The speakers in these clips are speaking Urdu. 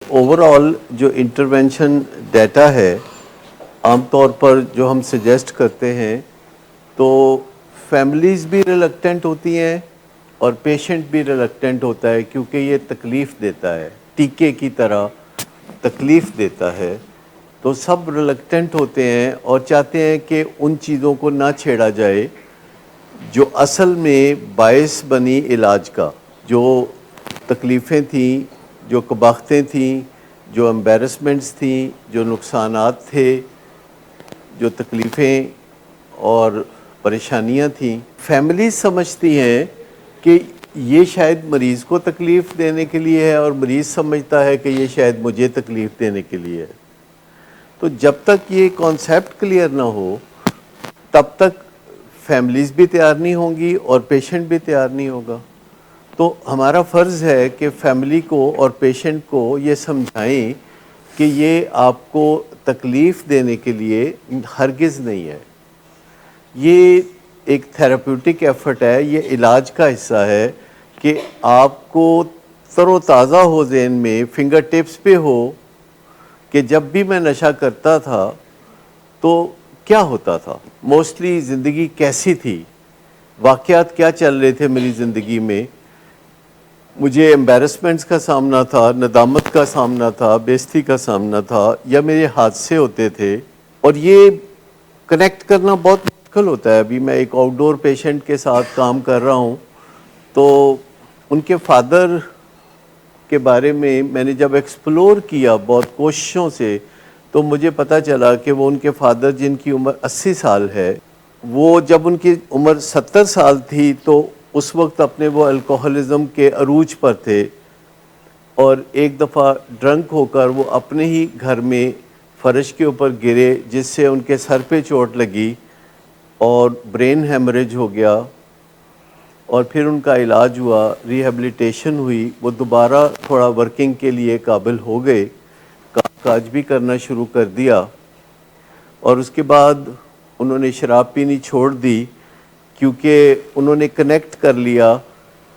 اوور آل جو انٹرونشن ڈیٹا ہے عام طور پر جو ہم سجیسٹ کرتے ہیں تو فیملیز بھی ریلکٹنٹ ہوتی ہیں اور پیشنٹ بھی ریلکٹنٹ ہوتا ہے کیونکہ یہ تکلیف دیتا ہے، ٹیکے کی طرح تکلیف دیتا ہے، تو سب ریلکٹنٹ ہوتے ہیں اور چاہتے ہیں کہ ان چیزوں کو نہ چھیڑا جائے جو اصل میں باعث بنی علاج کا، جو تکلیفیں تھیں، جو کباختیں تھیں، جو امبیرسمنٹس تھیں، جو نقصانات تھے، جو تکلیفیں اور پریشانیاں تھیں، فیملیز سمجھتی ہیں کہ یہ شاید مریض کو تکلیف دینے کے لیے ہے اور مریض سمجھتا ہے کہ یہ شاید مجھے تکلیف دینے کے لیے ہے۔ تو جب تک یہ کانسیپٹ کلیئر نہ ہو تب تک فیملیز بھی تیار نہیں ہوں گی اور پیشنٹ بھی تیار نہیں ہوگا۔ تو ہمارا فرض ہے کہ فیملی کو اور پیشنٹ کو یہ سمجھائیں کہ یہ آپ کو تکلیف دینے کے لیے ہرگز نہیں ہے، یہ ایک تھیراپیوٹک ایفرٹ ہے، یہ علاج کا حصہ ہے کہ آپ کو تر و تازہ ہو، ذہن میں فنگر ٹپس پہ ہو کہ جب بھی میں نشہ کرتا تھا تو کیا ہوتا تھا، موسٹلی زندگی کیسی تھی، واقعات کیا چل رہے تھے میری زندگی میں، مجھے امبیرسمنٹس کا سامنا تھا، ندامت کا سامنا تھا، بے عزتی کا سامنا تھا، یا میرے حادثے ہوتے تھے۔ اور یہ کنیکٹ کرنا بہت مشکل ہوتا ہے۔ ابھی میں ایک آؤٹ ڈور پیشنٹ کے ساتھ کام کر رہا ہوں، تو ان کے فادر کے بارے میں نے جب ایکسپلور کیا بہت کوششوں سے تو مجھے پتہ چلا کہ وہ ان کے فادر جن کی عمر 80 سال ہے، وہ جب ان کی عمر 70 سال تھی تو اس وقت اپنے وہ الکوہلزم کے عروج پر تھے، اور ایک دفعہ ڈرنک ہو کر وہ اپنے ہی گھر میں فرش کے اوپر گرے، جس سے ان کے سر پہ چوٹ لگی اور برین ہیمریج ہو گیا، اور پھر ان کا علاج ہوا، ریہیبلیٹیشن ہوئی، وہ دوبارہ تھوڑا ورکنگ کے لیے قابل ہو گئے، کام کاج بھی کرنا شروع کر دیا، اور اس کے بعد انہوں نے شراب پینی چھوڑ دی کیونکہ انہوں نے کنیکٹ کر لیا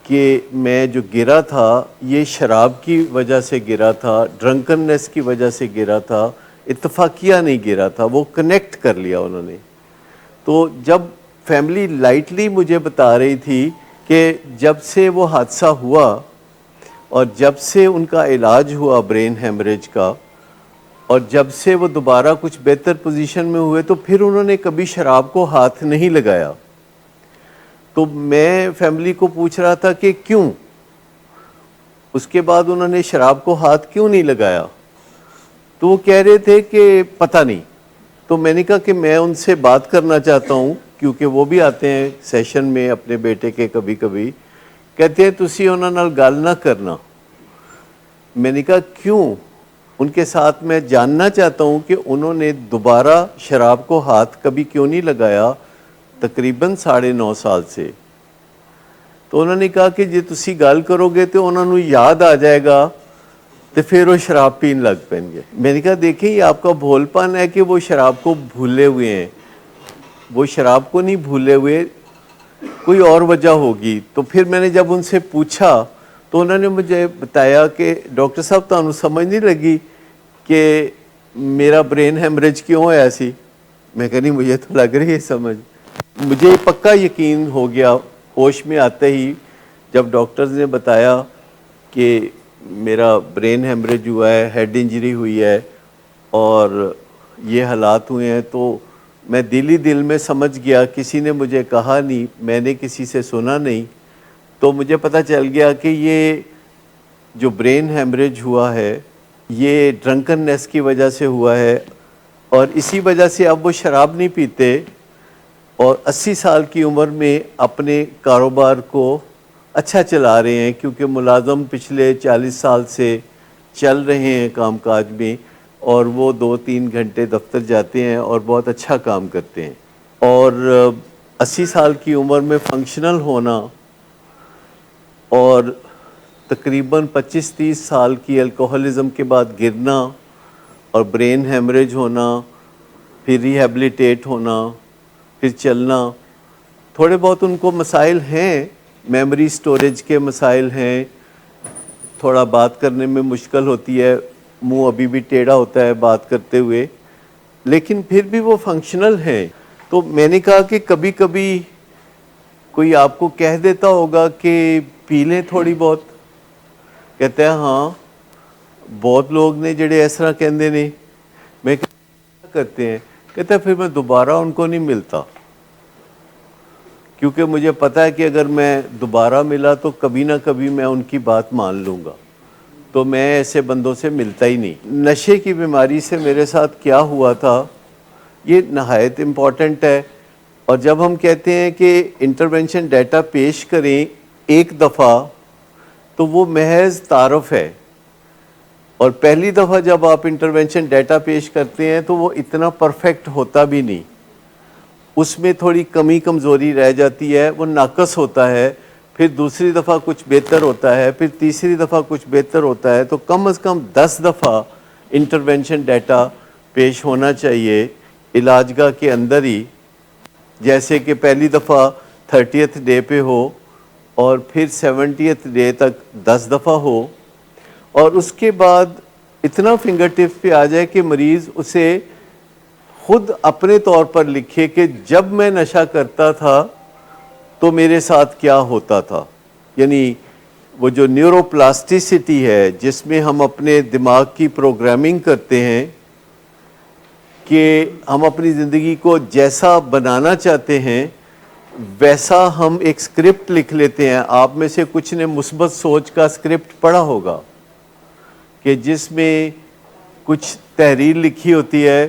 کہ میں جو گرا تھا یہ شراب کی وجہ سے گرا تھا، ڈرنکننس کی وجہ سے گرا تھا، اتفاقیہ نہیں گرا تھا، وہ کنیکٹ کر لیا انہوں نے۔ تو جب فیملی لائٹلی مجھے بتا رہی تھی کہ جب سے وہ حادثہ ہوا اور جب سے ان کا علاج ہوا برین ہیمریج کا، اور جب سے وہ دوبارہ کچھ بہتر پوزیشن میں ہوئے، تو پھر انہوں نے کبھی شراب کو ہاتھ نہیں لگایا۔ تو میں فیملی کو پوچھ رہا تھا کہ کیوں، اس کے بعد انہوں نے شراب کو ہاتھ کیوں نہیں لگایا، تو وہ کہہ رہے تھے کہ پتہ نہیں۔ تو میں نے کہا کہ میں ان سے بات کرنا چاہتا ہوں کیونکہ وہ بھی آتے ہیں سیشن میں اپنے بیٹے کے کبھی کبھی، کہتے ہیں تسی انہاں نال گل نہ کرنا۔ میں نے کہا کیوں، ان کے ساتھ میں جاننا چاہتا ہوں کہ انہوں نے دوبارہ شراب کو ہاتھ کبھی کیوں نہیں لگایا تقریباً 9.5 سال سے۔ تو انہوں نے کہا کہ جی تسی گل کرو گے تو انہوں نے یاد آ جائے گا تو پھر وہ شراب پین لگ پیں گے۔ میں نے کہا دیکھیں یہ آپ کا بھول پن ہے کہ وہ شراب کو بھولے ہوئے ہیں، وہ شراب کو نہیں بھولے ہوئے، کوئی اور وجہ ہوگی۔ تو پھر میں نے جب ان سے پوچھا تو انہوں نے مجھے بتایا کہ ڈاکٹر صاحب تانوں سمجھ نہیں لگی کہ میرا برین ہیمریج کیوں ہے ایسی؟ میں کہا نہیں مجھے تو لگ رہی ہے سمجھ۔ مجھے پکا یقین ہو گیا ہوش میں آتے ہی جب ڈاکٹرز نے بتایا کہ میرا برین ہیمریج ہوا ہے، ہیڈ انجری ہوئی ہے اور یہ حالات ہوئے ہیں، تو میں دل میں سمجھ گیا، کسی نے مجھے کہا نہیں، میں نے کسی سے سنا نہیں، تو مجھے پتہ چل گیا کہ یہ جو برین ہیمریج ہوا ہے یہ ڈرنکننس کی وجہ سے ہوا ہے، اور اسی وجہ سے اب وہ شراب نہیں پیتے اور 80 سال کی عمر میں اپنے کاروبار کو اچھا چلا رہے ہیں، کیونکہ ملازم پچھلے 40 سال سے چل رہے ہیں کام کاج میں، اور وہ 2-3 گھنٹے دفتر جاتے ہیں اور بہت اچھا کام کرتے ہیں۔ اور 80 سال کی عمر میں فنکشنل ہونا اور تقریباً 25-30 سال کی الکوہلزم کے بعد گرنا اور برین ہیمریج ہونا، پھر ریہیبلیٹیٹ ہونا، پھر چلنا، تھوڑے بہت ان کو مسائل ہیں، میموری سٹوریج کے مسائل ہیں، تھوڑا بات کرنے میں مشکل ہوتی ہے، منہ ابھی بھی ٹیڑھا ہوتا ہے بات کرتے ہوئے، لیکن پھر بھی وہ فنکشنل ہیں. تو میں نے کہا کہ کبھی کبھی کوئی آپ کو کہہ دیتا ہوگا کہ پی لیں تھوڑی بہت. کہتا ہے ہاں بہت لوگ نے جڑے اس طرح کہندے نے. میں کیا کرتے ہیں؟ کہتا ہے پھر میں دوبارہ ان کو نہیں ملتا، کیونکہ مجھے پتا ہے کہ اگر میں دوبارہ ملا تو کبھی نہ کبھی میں ان کی بات مان لوں گا، تو میں ایسے بندوں سے ملتا ہی نہیں. نشے کی بیماری سے میرے ساتھ کیا ہوا تھا یہ نہایت امپورٹنٹ ہے. اور جب ہم کہتے ہیں کہ انٹرونشن ڈیٹا پیش کریں ایک دفعہ تو وہ محض تعارف ہے، اور پہلی دفعہ جب آپ انٹرونشن ڈیٹا پیش کرتے ہیں تو وہ اتنا پرفیکٹ ہوتا بھی نہیں، اس میں تھوڑی کمی کمزوری رہ جاتی ہے، وہ ناقص ہوتا ہے. پھر دوسری دفعہ کچھ بہتر ہوتا ہے، پھر تیسری دفعہ کچھ بہتر ہوتا ہے. تو کم از کم 10 دفعہ انٹرونشن ڈیٹا پیش ہونا چاہیے علاج گاہ کے اندر ہی، جیسے کہ پہلی دفعہ 30th ڈے پہ ہو اور پھر 70th ڈے تک 10 دفعہ ہو، اور اس کے بعد اتنا فنگر ٹپس پہ آ جائے کہ مریض اسے خود اپنے طور پر لکھے کہ جب میں نشہ کرتا تھا تو میرے ساتھ کیا ہوتا تھا. یعنی وہ جو نیورو پلاسٹیسٹی ہے جس میں ہم اپنے دماغ کی پروگرامنگ کرتے ہیں کہ ہم اپنی زندگی کو جیسا بنانا چاہتے ہیں ویسا ہم ایک سکرپٹ لکھ لیتے ہیں. آپ میں سے کچھ نے مثبت سوچ کا سکرپٹ پڑھا ہوگا کہ جس میں کچھ تحریر لکھی ہوتی ہے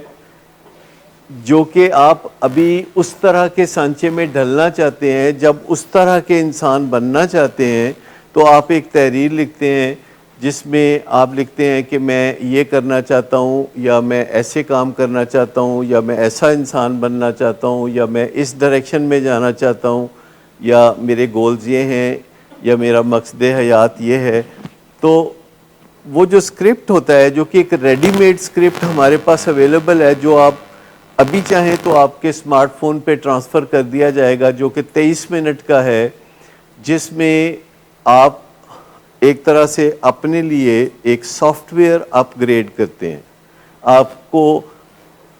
جو کہ آپ ابھی اس طرح کے سانچے میں ڈھلنا چاہتے ہیں. جب اس طرح کے انسان بننا چاہتے ہیں تو آپ ایک تحریر لکھتے ہیں جس میں آپ لکھتے ہیں کہ میں یہ کرنا چاہتا ہوں، یا میں ایسے کام کرنا چاہتا ہوں، یا میں ایسا انسان بننا چاہتا ہوں، یا میں اس ڈائریکشن میں جانا چاہتا ہوں، یا میرے گولز یہ ہیں، یا میرا مقصد حیات یہ ہے. تو وہ جو سکرپٹ ہوتا ہے جو کہ ایک ریڈی میڈ سکرپٹ ہمارے پاس اویلیبل ہے، جو آپ ابھی چاہیں تو آپ کے اسمارٹ فون پہ ٹرانسفر کر دیا جائے گا، جو کہ 23 منٹ کا ہے، جس میں آپ ایک طرح سے اپنے لیے ایک سافٹ ویئر اپ گریڈ کرتے ہیں. آپ کو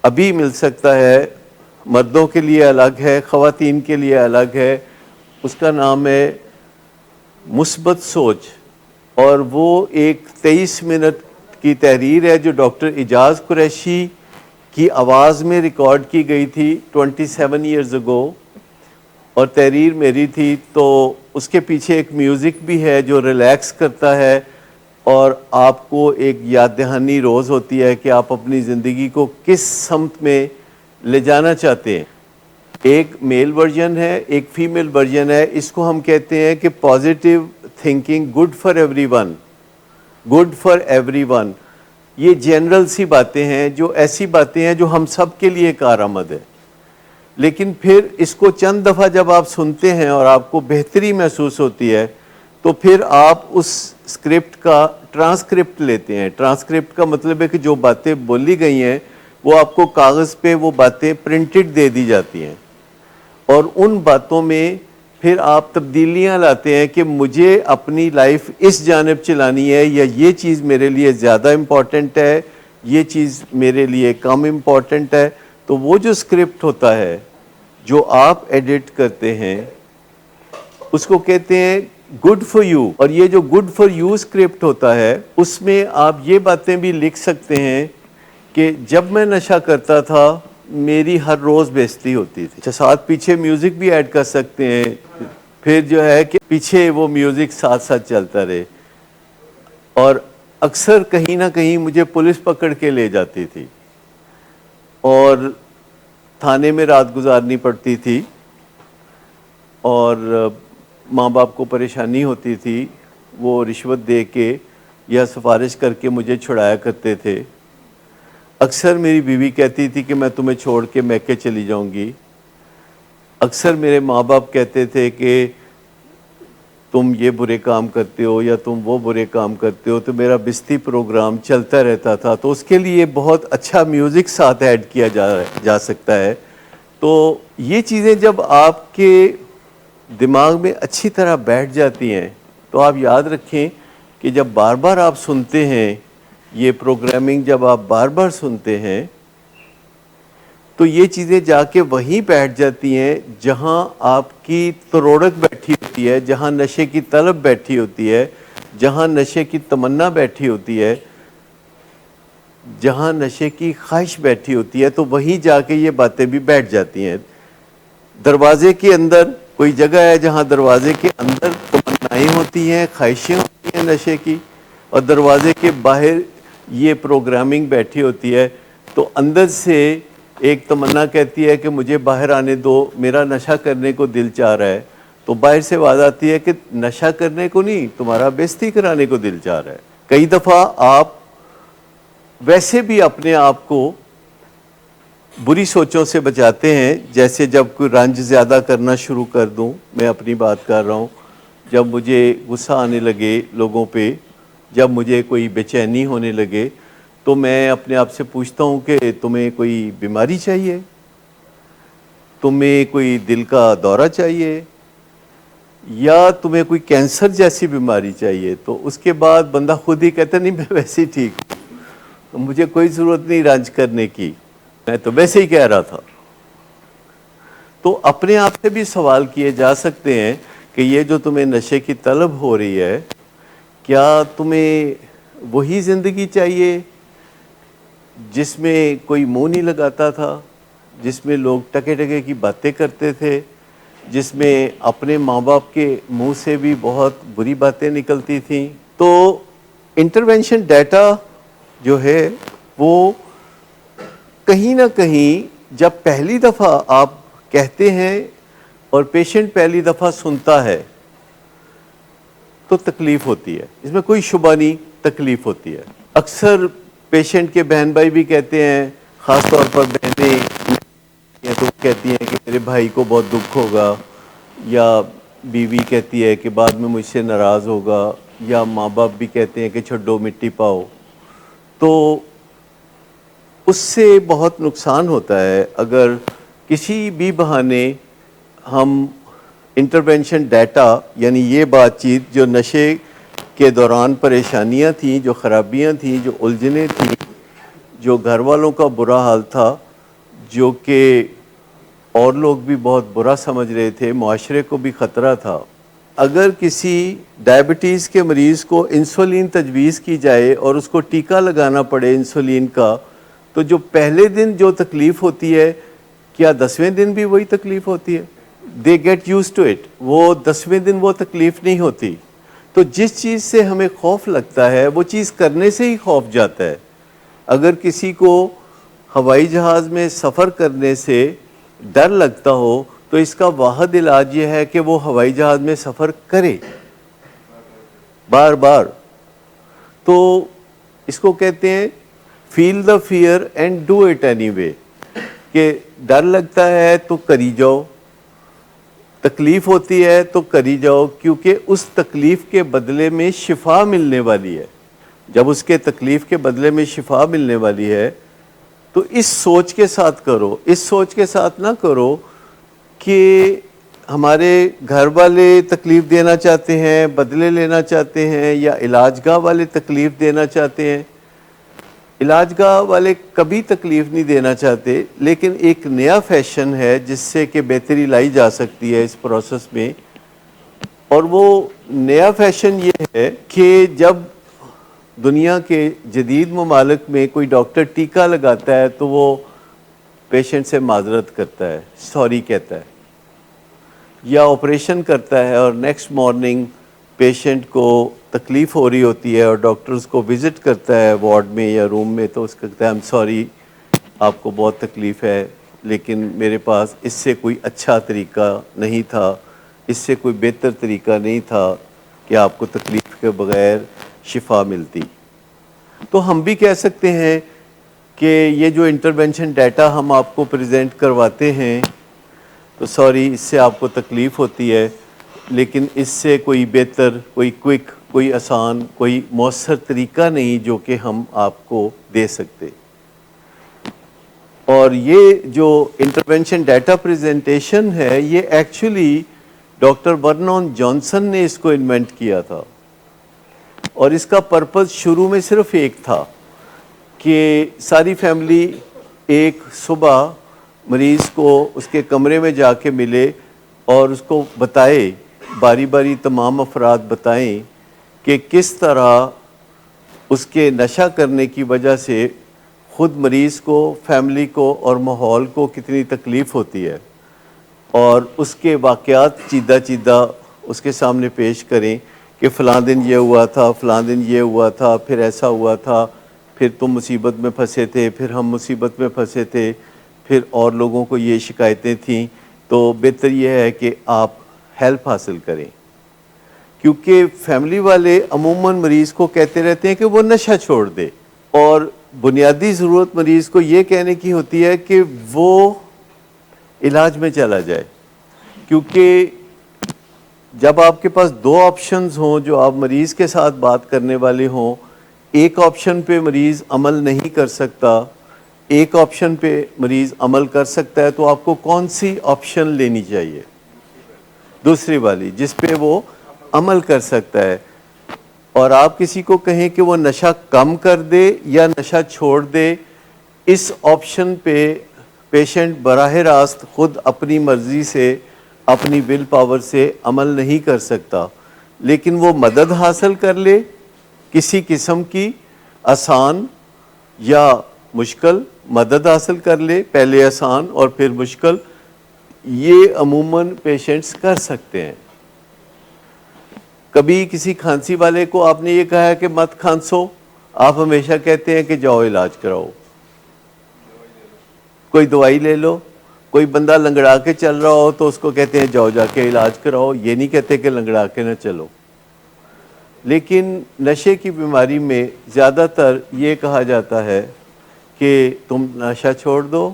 ابھی مل سکتا ہے، مردوں کے لیے الگ ہے، خواتین کے لیے الگ ہے. اس کا نام ہے مثبت سوچ، اور وہ ایک 23 منٹ کی تحریر ہے جو ڈاکٹر اعجاز قریشی کی آواز میں ریکارڈ کی گئی تھی 27 ایئرز اگو، اور تحریر میری تھی. تو اس کے پیچھے ایک میوزک بھی ہے جو ریلیکس کرتا ہے، اور آپ کو ایک یاد دہانی روز ہوتی ہے کہ آپ اپنی زندگی کو کس سمت میں لے جانا چاہتے ہیں. ایک میل ورژن ہے، ایک فیمیل ورژن ہے. اس کو ہم کہتے ہیں کہ positive thinking good for every one, good for every one. یہ جنرل سی باتیں ہیں، جو ایسی باتیں ہیں جو ہم سب کے لیے کارآمد ہے. لیکن پھر اس کو چند دفعہ جب آپ سنتے ہیں اور آپ کو بہتری محسوس ہوتی ہے تو پھر آپ اس سکرپٹ کا ٹرانسکرپٹ لیتے ہیں. ٹرانسکرپٹ کا مطلب ہے کہ جو باتیں بولی گئی ہیں وہ آپ کو کاغذ پہ وہ باتیں پرنٹڈ دے دی جاتی ہیں، اور ان باتوں میں پھر آپ تبدیلیاں لاتے ہیں کہ مجھے اپنی لائف اس جانب چلانی ہے، یا یہ چیز میرے لیے زیادہ امپورٹنٹ ہے، یہ چیز میرے لیے کم امپورٹنٹ ہے. تو وہ جو سکرپٹ ہوتا ہے جو آپ ایڈٹ کرتے ہیں اس کو کہتے ہیں گڈ فار یو. اور یہ جو گڈ فار یو سکرپٹ ہوتا ہے اس میں آپ یہ باتیں بھی لکھ سکتے ہیں کہ جب میں نشہ کرتا تھا میری ہر روز بےعزتی ہوتی تھی. ساتھ پیچھے میوزک بھی ایڈ کر سکتے ہیں، پھر جو ہے کہ پیچھے وہ میوزک ساتھ ساتھ چلتا رہے. اور اکثر کہیں نہ کہیں مجھے پولیس پکڑ کے لے جاتی تھی اور تھانے میں رات گزارنی پڑتی تھی، اور ماں باپ کو پریشانی ہوتی تھی. وہ رشوت دے کے یا سفارش کر کے مجھے چھڑایا کرتے تھے. اکثر میری بیوی کہتی تھی کہ میں تمہیں چھوڑ کے میکے چلی جاؤں گی. اکثر میرے ماں باپ کہتے تھے کہ تم یہ برے کام کرتے ہو یا تم وہ برے کام کرتے ہو. تو میرا بستی پروگرام چلتا رہتا تھا. تو اس کے لیے بہت اچھا میوزک ساتھ ایڈ کیا جا سکتا ہے. تو یہ چیزیں جب آپ کے دماغ میں اچھی طرح بیٹھ جاتی ہیں تو آپ یاد رکھیں کہ جب بار بار آپ سنتے ہیں یہ پروگرامنگ جب آپ بار بار سنتے ہیں تو یہ چیزیں جا کے وہیں بیٹھ جاتی ہیں جہاں آپ کی تروڑک بیٹھی ہوتی ہے، جہاں نشے کی طلب بیٹھی ہوتی ہے، جہاں نشے کی تمنا بیٹھی ہوتی ہے، جہاں نشے کی خواہش بیٹھی ہوتی ہے، تو وہیں جا کے یہ باتیں بھی بیٹھ جاتی ہیں۔ دروازے کے اندر کوئی جگہ ہے جہاں دروازے کے اندر تمنائیں ہوتی ہیں، خواہشیں ہوتی ہیں نشے کی، اور دروازے کے باہر یہ پروگرامنگ بیٹھی ہوتی ہے، تو اندر سے ایک تمنا کہتی ہے کہ مجھے باہر آنے دو، میرا نشہ کرنے کو دل چاہ رہا ہے، تو باہر سے آواز آتی ہے کہ نشہ کرنے کو نہیں، تمہارا بے عزتی کرانے کو دل چاہ رہا ہے۔ کئی دفعہ آپ ویسے بھی اپنے آپ کو بری سوچوں سے بچاتے ہیں، جیسے جب کوئی رنج زیادہ کرنا شروع کر دوں، میں اپنی بات کر رہا ہوں، جب مجھے غصہ آنے لگے لوگوں پہ، جب مجھے کوئی بے چینی ہونے لگے، تو میں اپنے آپ سے پوچھتا ہوں کہ تمہیں کوئی بیماری چاہیے؟ تمہیں کوئی دل کا دورہ چاہیے؟ یا تمہیں کوئی کینسر جیسی بیماری چاہیے؟ تو اس کے بعد بندہ خود ہی کہتا نہیں میں ویسے ہی ٹھیک ہوں، مجھے کوئی ضرورت نہیں رنج کرنے کی، میں تو ویسے ہی کہہ رہا تھا۔ تو اپنے آپ سے بھی سوال کیے جا سکتے ہیں کہ یہ جو تمہیں نشے کی طلب ہو رہی ہے، کیا تمہیں وہی زندگی چاہیے جس میں کوئی منہ نہیں لگاتا تھا، جس میں لوگ ٹکے ٹکے کی باتیں کرتے تھے، جس میں اپنے ماں باپ کے منہ سے بھی بہت بری باتیں نکلتی تھیں؟ تو انٹرونشن ڈیٹا جو ہے وہ کہیں نہ کہیں جب پہلی دفعہ آپ کہتے ہیں اور پیشنٹ پہلی دفعہ سنتا ہے تو تکلیف ہوتی ہے، اس میں کوئی شبہ نہیں، تکلیف ہوتی ہے۔ اکثر پیشنٹ کے بہن بھائی بھی کہتے ہیں، خاص طور پر بہنیں تو کہتی ہیں کہ میرے بھائی کو بہت دکھ ہوگا، یا بیوی کہتی ہے کہ بعد میں مجھ سے ناراض ہوگا، یا ماں باپ بھی کہتے ہیں کہ چھڈو مٹی پاؤ۔ تو اس سے بہت نقصان ہوتا ہے اگر کسی بھی بہانے ہم انٹرونشن ڈیٹا، یعنی یہ بات چیت جو نشے کے دوران پریشانیاں تھیں، جو خرابیاں تھیں، جو الجھنیں تھیں، جو گھر والوں کا برا حال تھا، جو کہ اور لوگ بھی بہت برا سمجھ رہے تھے، معاشرے کو بھی خطرہ تھا، اگر کسی ڈائبٹیز کے مریض کو انسولین تجویز کی جائے اور اس کو ٹیکہ لگانا پڑے انسولین کا، تو جو پہلے دن جو تکلیف ہوتی ہے، کیا 10ویں دن بھی وہی تکلیف ہوتی ہے؟ They get used to it, وہ 10ویں دن وہ تکلیف نہیں ہوتی۔ تو جس چیز سے ہمیں خوف لگتا ہے وہ چیز کرنے سے ہی خوف جاتا ہے۔ اگر کسی کو ہوائی جہاز میں سفر کرنے سے ڈر لگتا ہو تو اس کا واحد علاج یہ ہے کہ وہ ہوائی جہاز میں سفر کرے بار بار۔ تو اس کو کہتے ہیں feel the fear and do it anyway, کہ ڈر لگتا ہے تو کری جاؤ، تکلیف ہوتی ہے تو کری جاؤ، کیونکہ اس تکلیف کے بدلے میں شفا ملنے والی ہے۔ جب اس کے تکلیف کے بدلے میں شفا ملنے والی ہے تو اس سوچ کے ساتھ کرو، اس سوچ کے ساتھ نہ کرو کہ ہمارے گھر والے تکلیف دینا چاہتے ہیں، بدلے لینا چاہتے ہیں، یا علاج گاہ والے تکلیف دینا چاہتے ہیں۔ علاج گاہ والے کبھی تکلیف نہیں دینا چاہتے، لیکن ایک نیا فیشن ہے جس سے کہ بہتری لائی جا سکتی ہے اس پروسیس میں، اور وہ نیا فیشن یہ ہے کہ جب دنیا کے جدید ممالک میں کوئی ڈاکٹر ٹیکہ لگاتا ہے تو وہ پیشنٹ سے معذرت کرتا ہے، سوری کہتا ہے، یا آپریشن کرتا ہے اور نیکسٹ مارننگ پیشنٹ کو تکلیف ہو رہی ہوتی ہے اور ڈاکٹرز کو وزٹ کرتا ہے وارڈ میں یا روم میں، تو اس کا کہتا ہے ایم سوری، آپ کو بہت تکلیف ہے، لیکن میرے پاس اس سے کوئی اچھا طریقہ نہیں تھا، اس سے کوئی بہتر طریقہ نہیں تھا کہ آپ کو تکلیف کے بغیر شفا ملتی۔ تو ہم بھی کہہ سکتے ہیں کہ یہ جو انٹرونشن ڈیٹا ہم آپ کو پریزنٹ کرواتے ہیں، تو سوری اس سے آپ کو تکلیف ہوتی ہے، لیکن اس سے کوئی بہتر، کوئی کوئک، کوئی آسان، کوئی مؤثر طریقہ نہیں جو کہ ہم آپ کو دے سکتے۔ اور یہ جو انٹرونشن ڈیٹا پریزنٹیشن ہے، یہ ایکچولی ڈاکٹر ورنون جانسن نے اس کو انوینٹ کیا تھا، اور اس کا پرپس شروع میں صرف ایک تھا کہ ساری فیملی ایک صبح مریض کو اس کے کمرے میں جا کے ملے اور اس کو بتائے، باری باری تمام افراد بتائیں کہ کس طرح اس کے نشہ کرنے کی وجہ سے خود مریض کو، فیملی کو اور ماحول کو کتنی تکلیف ہوتی ہے، اور اس کے واقعات چیدہ چیدہ اس کے سامنے پیش کریں کہ فلاں دن یہ ہوا تھا، فلاں دن یہ ہوا تھا، پھر ایسا ہوا تھا، پھر تم مصیبت میں پھنسے تھے، پھر ہم مصیبت میں پھنسے تھے، پھر اور لوگوں کو یہ شکایتیں تھیں، تو بہتر یہ ہے کہ آپ ہیلپ حاصل کریں، کیونکہ فیملی والے عموماً مریض کو کہتے رہتے ہیں کہ وہ نشہ چھوڑ دے، اور بنیادی ضرورت مریض کو یہ کہنے کی ہوتی ہے کہ وہ علاج میں چلا جائے، کیونکہ جب آپ کے پاس دو آپشنز ہوں جو آپ مریض کے ساتھ بات کرنے والے ہوں، ایک آپشن پہ مریض عمل نہیں کر سکتا، ایک آپشن پہ مریض عمل کر سکتا ہے، تو آپ کو کون سی آپشن لینی چاہیے؟ دوسری والی، جس پہ وہ عمل کر سکتا ہے۔ اور آپ کسی کو کہیں کہ وہ نشہ کم کر دے یا نشہ چھوڑ دے، اس آپشن پہ پیشنٹ براہ راست خود اپنی مرضی سے، اپنی ول پاور سے عمل نہیں کر سکتا، لیکن وہ مدد حاصل کر لے کسی قسم کی، آسان یا مشکل مدد حاصل کر لے، پہلے آسان اور پھر مشکل، یہ عموماً پیشنٹس کر سکتے ہیں۔ کبھی کسی کھانسی والے کو آپ نے یہ کہا ہے کہ مت کھانسو، آپ ہمیشہ کہتے ہیں کہ جاؤ علاج کراؤ، کوئی دوائی لے لو۔ کوئی بندہ لنگڑا کے چل رہا ہو تو اس کو کہتے ہیں جاؤ جا کے علاج کراؤ، یہ نہیں کہتے کہ لنگڑا کے نہ چلو۔ لیکن نشے کی بیماری میں زیادہ تر یہ کہا جاتا ہے کہ تم نشہ چھوڑ دو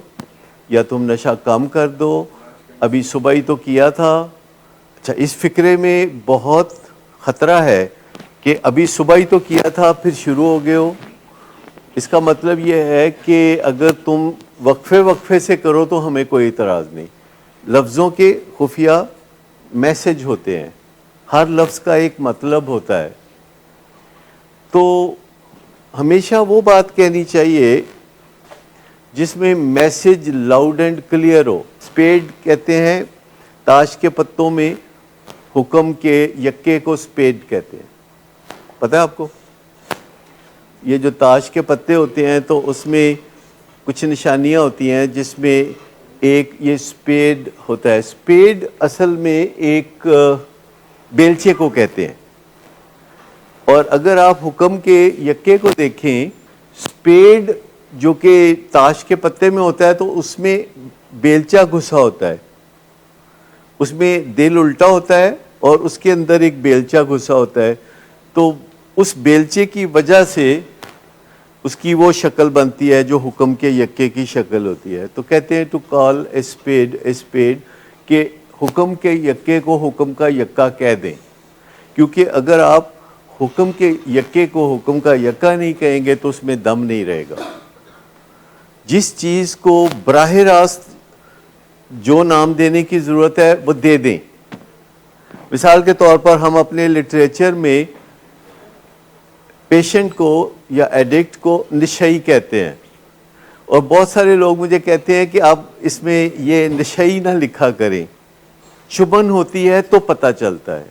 یا تم نشہ کم کر دو، ابھی صبح ہی تو کیا تھا۔ اچھا، اس فکرے میں بہت خطرہ ہے کہ ابھی صبح ہی تو کیا تھا پھر شروع ہو گئے ہو۔ اس کا مطلب یہ ہے کہ اگر تم وقفے سے کرو تو ہمیں کوئی اعتراض نہیں۔ لفظوں کے خفیہ میسج ہوتے ہیں، ہر لفظ کا ایک مطلب ہوتا ہے، تو ہمیشہ وہ بات کہنی چاہیے جس میں message loud and clear who. Speed کہتے ہیں تاش کے پتوں میں، حکم کے یکے کو سپیڈ کہتے ہیں، پتہ ہے آپ کو؟ یہ جو تاش کے پتے ہوتے ہیں تو اس میں کچھ نشانیاں ہوتی ہیں، جس میں ایک یہ سپیڈ ہوتا ہے۔ سپیڈ اصل میں ایک بیلچے کو کہتے ہیں، اور اگر آپ حکم کے یکے کو دیکھیں، سپیڈ جو کہ تاش کے پتے میں ہوتا ہے تو اس میں بیلچہ گھسا ہوتا ہے، اس میں دل الٹا ہوتا ہے اور اس کے اندر ایک بیلچہ گھسا ہوتا ہے، تو اس بیلچے کی وجہ سے اس کی وہ شکل بنتی ہے جو حکم کے یکے کی شکل ہوتی ہے۔ تو کہتے ہیں to call a spade a spade, کہ حکم کے یکے کو حکم کا یکا کہہ دیں، کیونکہ اگر آپ حکم کے یکے کو حکم کا یکا نہیں کہیں گے تو اس میں دم نہیں رہے گا۔ جس چیز کو براہ راست جو نام دینے کی ضرورت ہے وہ دے دیں۔ مثال کے طور پر ہم اپنے لٹریچر میں پیشنٹ کو یا ایڈکٹ کو نشئی کہتے ہیں، اور بہت سارے لوگ مجھے کہتے ہیں کہ آپ اس میں یہ نشئی نہ لکھا کریں، چبھن ہوتی ہے تو پتہ چلتا ہے۔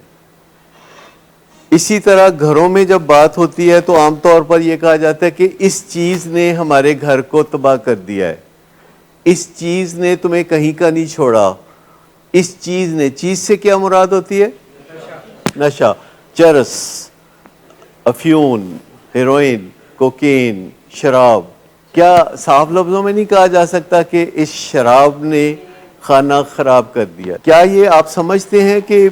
اسی طرح گھروں میں جب بات ہوتی ہے تو عام طور پر یہ کہا جاتا ہے کہ اس چیز نے ہمارے گھر کو تباہ کر دیا ہے، اس چیز نے تمہیں کہیں کا نہیں چھوڑا، اس چیز نے، چیز سے کیا مراد ہوتی ہے؟ نشہ، چرس، افیون، ہیروئن، کوکین، شراب۔ کیا صاف لفظوں میں نہیں کہا جا سکتا کہ اس شراب نے خانہ خراب کر دیا؟ کیا یہ آپ سمجھتے ہیں کہ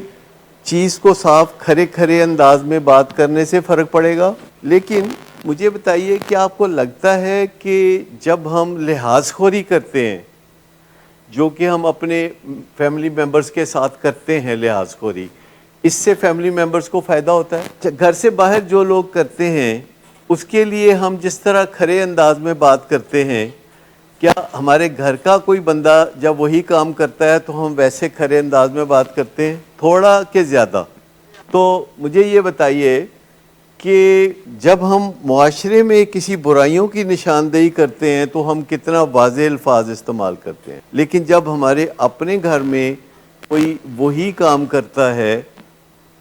چیز کو صاف کھرے کھرے انداز میں بات کرنے سے فرق پڑے گا؟ لیکن مجھے بتائیے کہ آپ کو لگتا ہے کہ جب ہم لحاظ خوری کرتے ہیں، جو کہ ہم اپنے فیملی ممبرز کے ساتھ کرتے ہیں، لحاظ خوری، اس سے فیملی ممبرز کو فائدہ ہوتا ہے؟ گھر سے باہر جو لوگ کرتے ہیں اس کے لیے ہم جس طرح کھرے انداز میں بات کرتے ہیں، کیا ہمارے گھر کا کوئی بندہ جب وہی کام کرتا ہے تو ہم ویسے کھرے انداز میں بات کرتے ہیں؟ تھوڑا کہ زیادہ؟ تو مجھے یہ بتائیے کہ جب ہم معاشرے میں کسی برائیوں کی نشاندہی کرتے ہیں تو ہم کتنا واضح الفاظ استعمال کرتے ہیں، لیکن جب ہمارے اپنے گھر میں کوئی وہی کام کرتا ہے،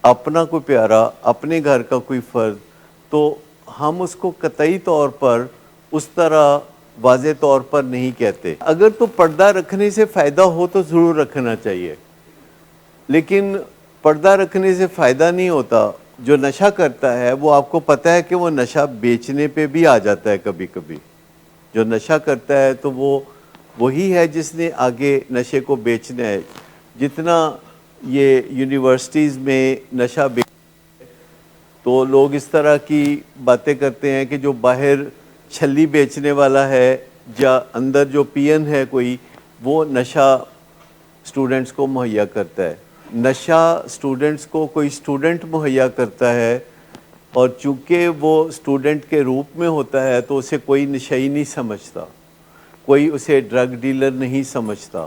اپنا کوئی پیارا، اپنے گھر کا کوئی فرد، تو ہم اس کو قطعی طور پر اس طرح واضح طور پر نہیں کہتے۔ اگر تو پردہ رکھنے سے فائدہ ہو تو ضرور رکھنا چاہیے، لیکن پردہ رکھنے سے فائدہ نہیں ہوتا۔ جو نشہ کرتا ہے وہ آپ کو پتہ ہے کہ وہ نشہ بیچنے پہ بھی آ جاتا ہے کبھی کبھی۔ جو نشہ کرتا ہے تو وہ وہی ہے جس نے آگے نشے کو بیچنا ہے۔ جتنا یہ یونیورسٹیز میں نشہ تو لوگ اس طرح کی باتیں کرتے ہیں کہ جو باہر چھلی بیچنے والا ہے یا اندر جو پین ہے کوئی، وہ نشہ سٹوڈنٹس کو مہیا کرتا ہے۔ نشہ سٹوڈنٹس کو کوئی سٹوڈنٹ مہیا کرتا ہے، اور چونکہ وہ سٹوڈنٹ کے روپ میں ہوتا ہے تو اسے کوئی نشئی نہیں سمجھتا، کوئی اسے ڈرگ ڈیلر نہیں سمجھتا،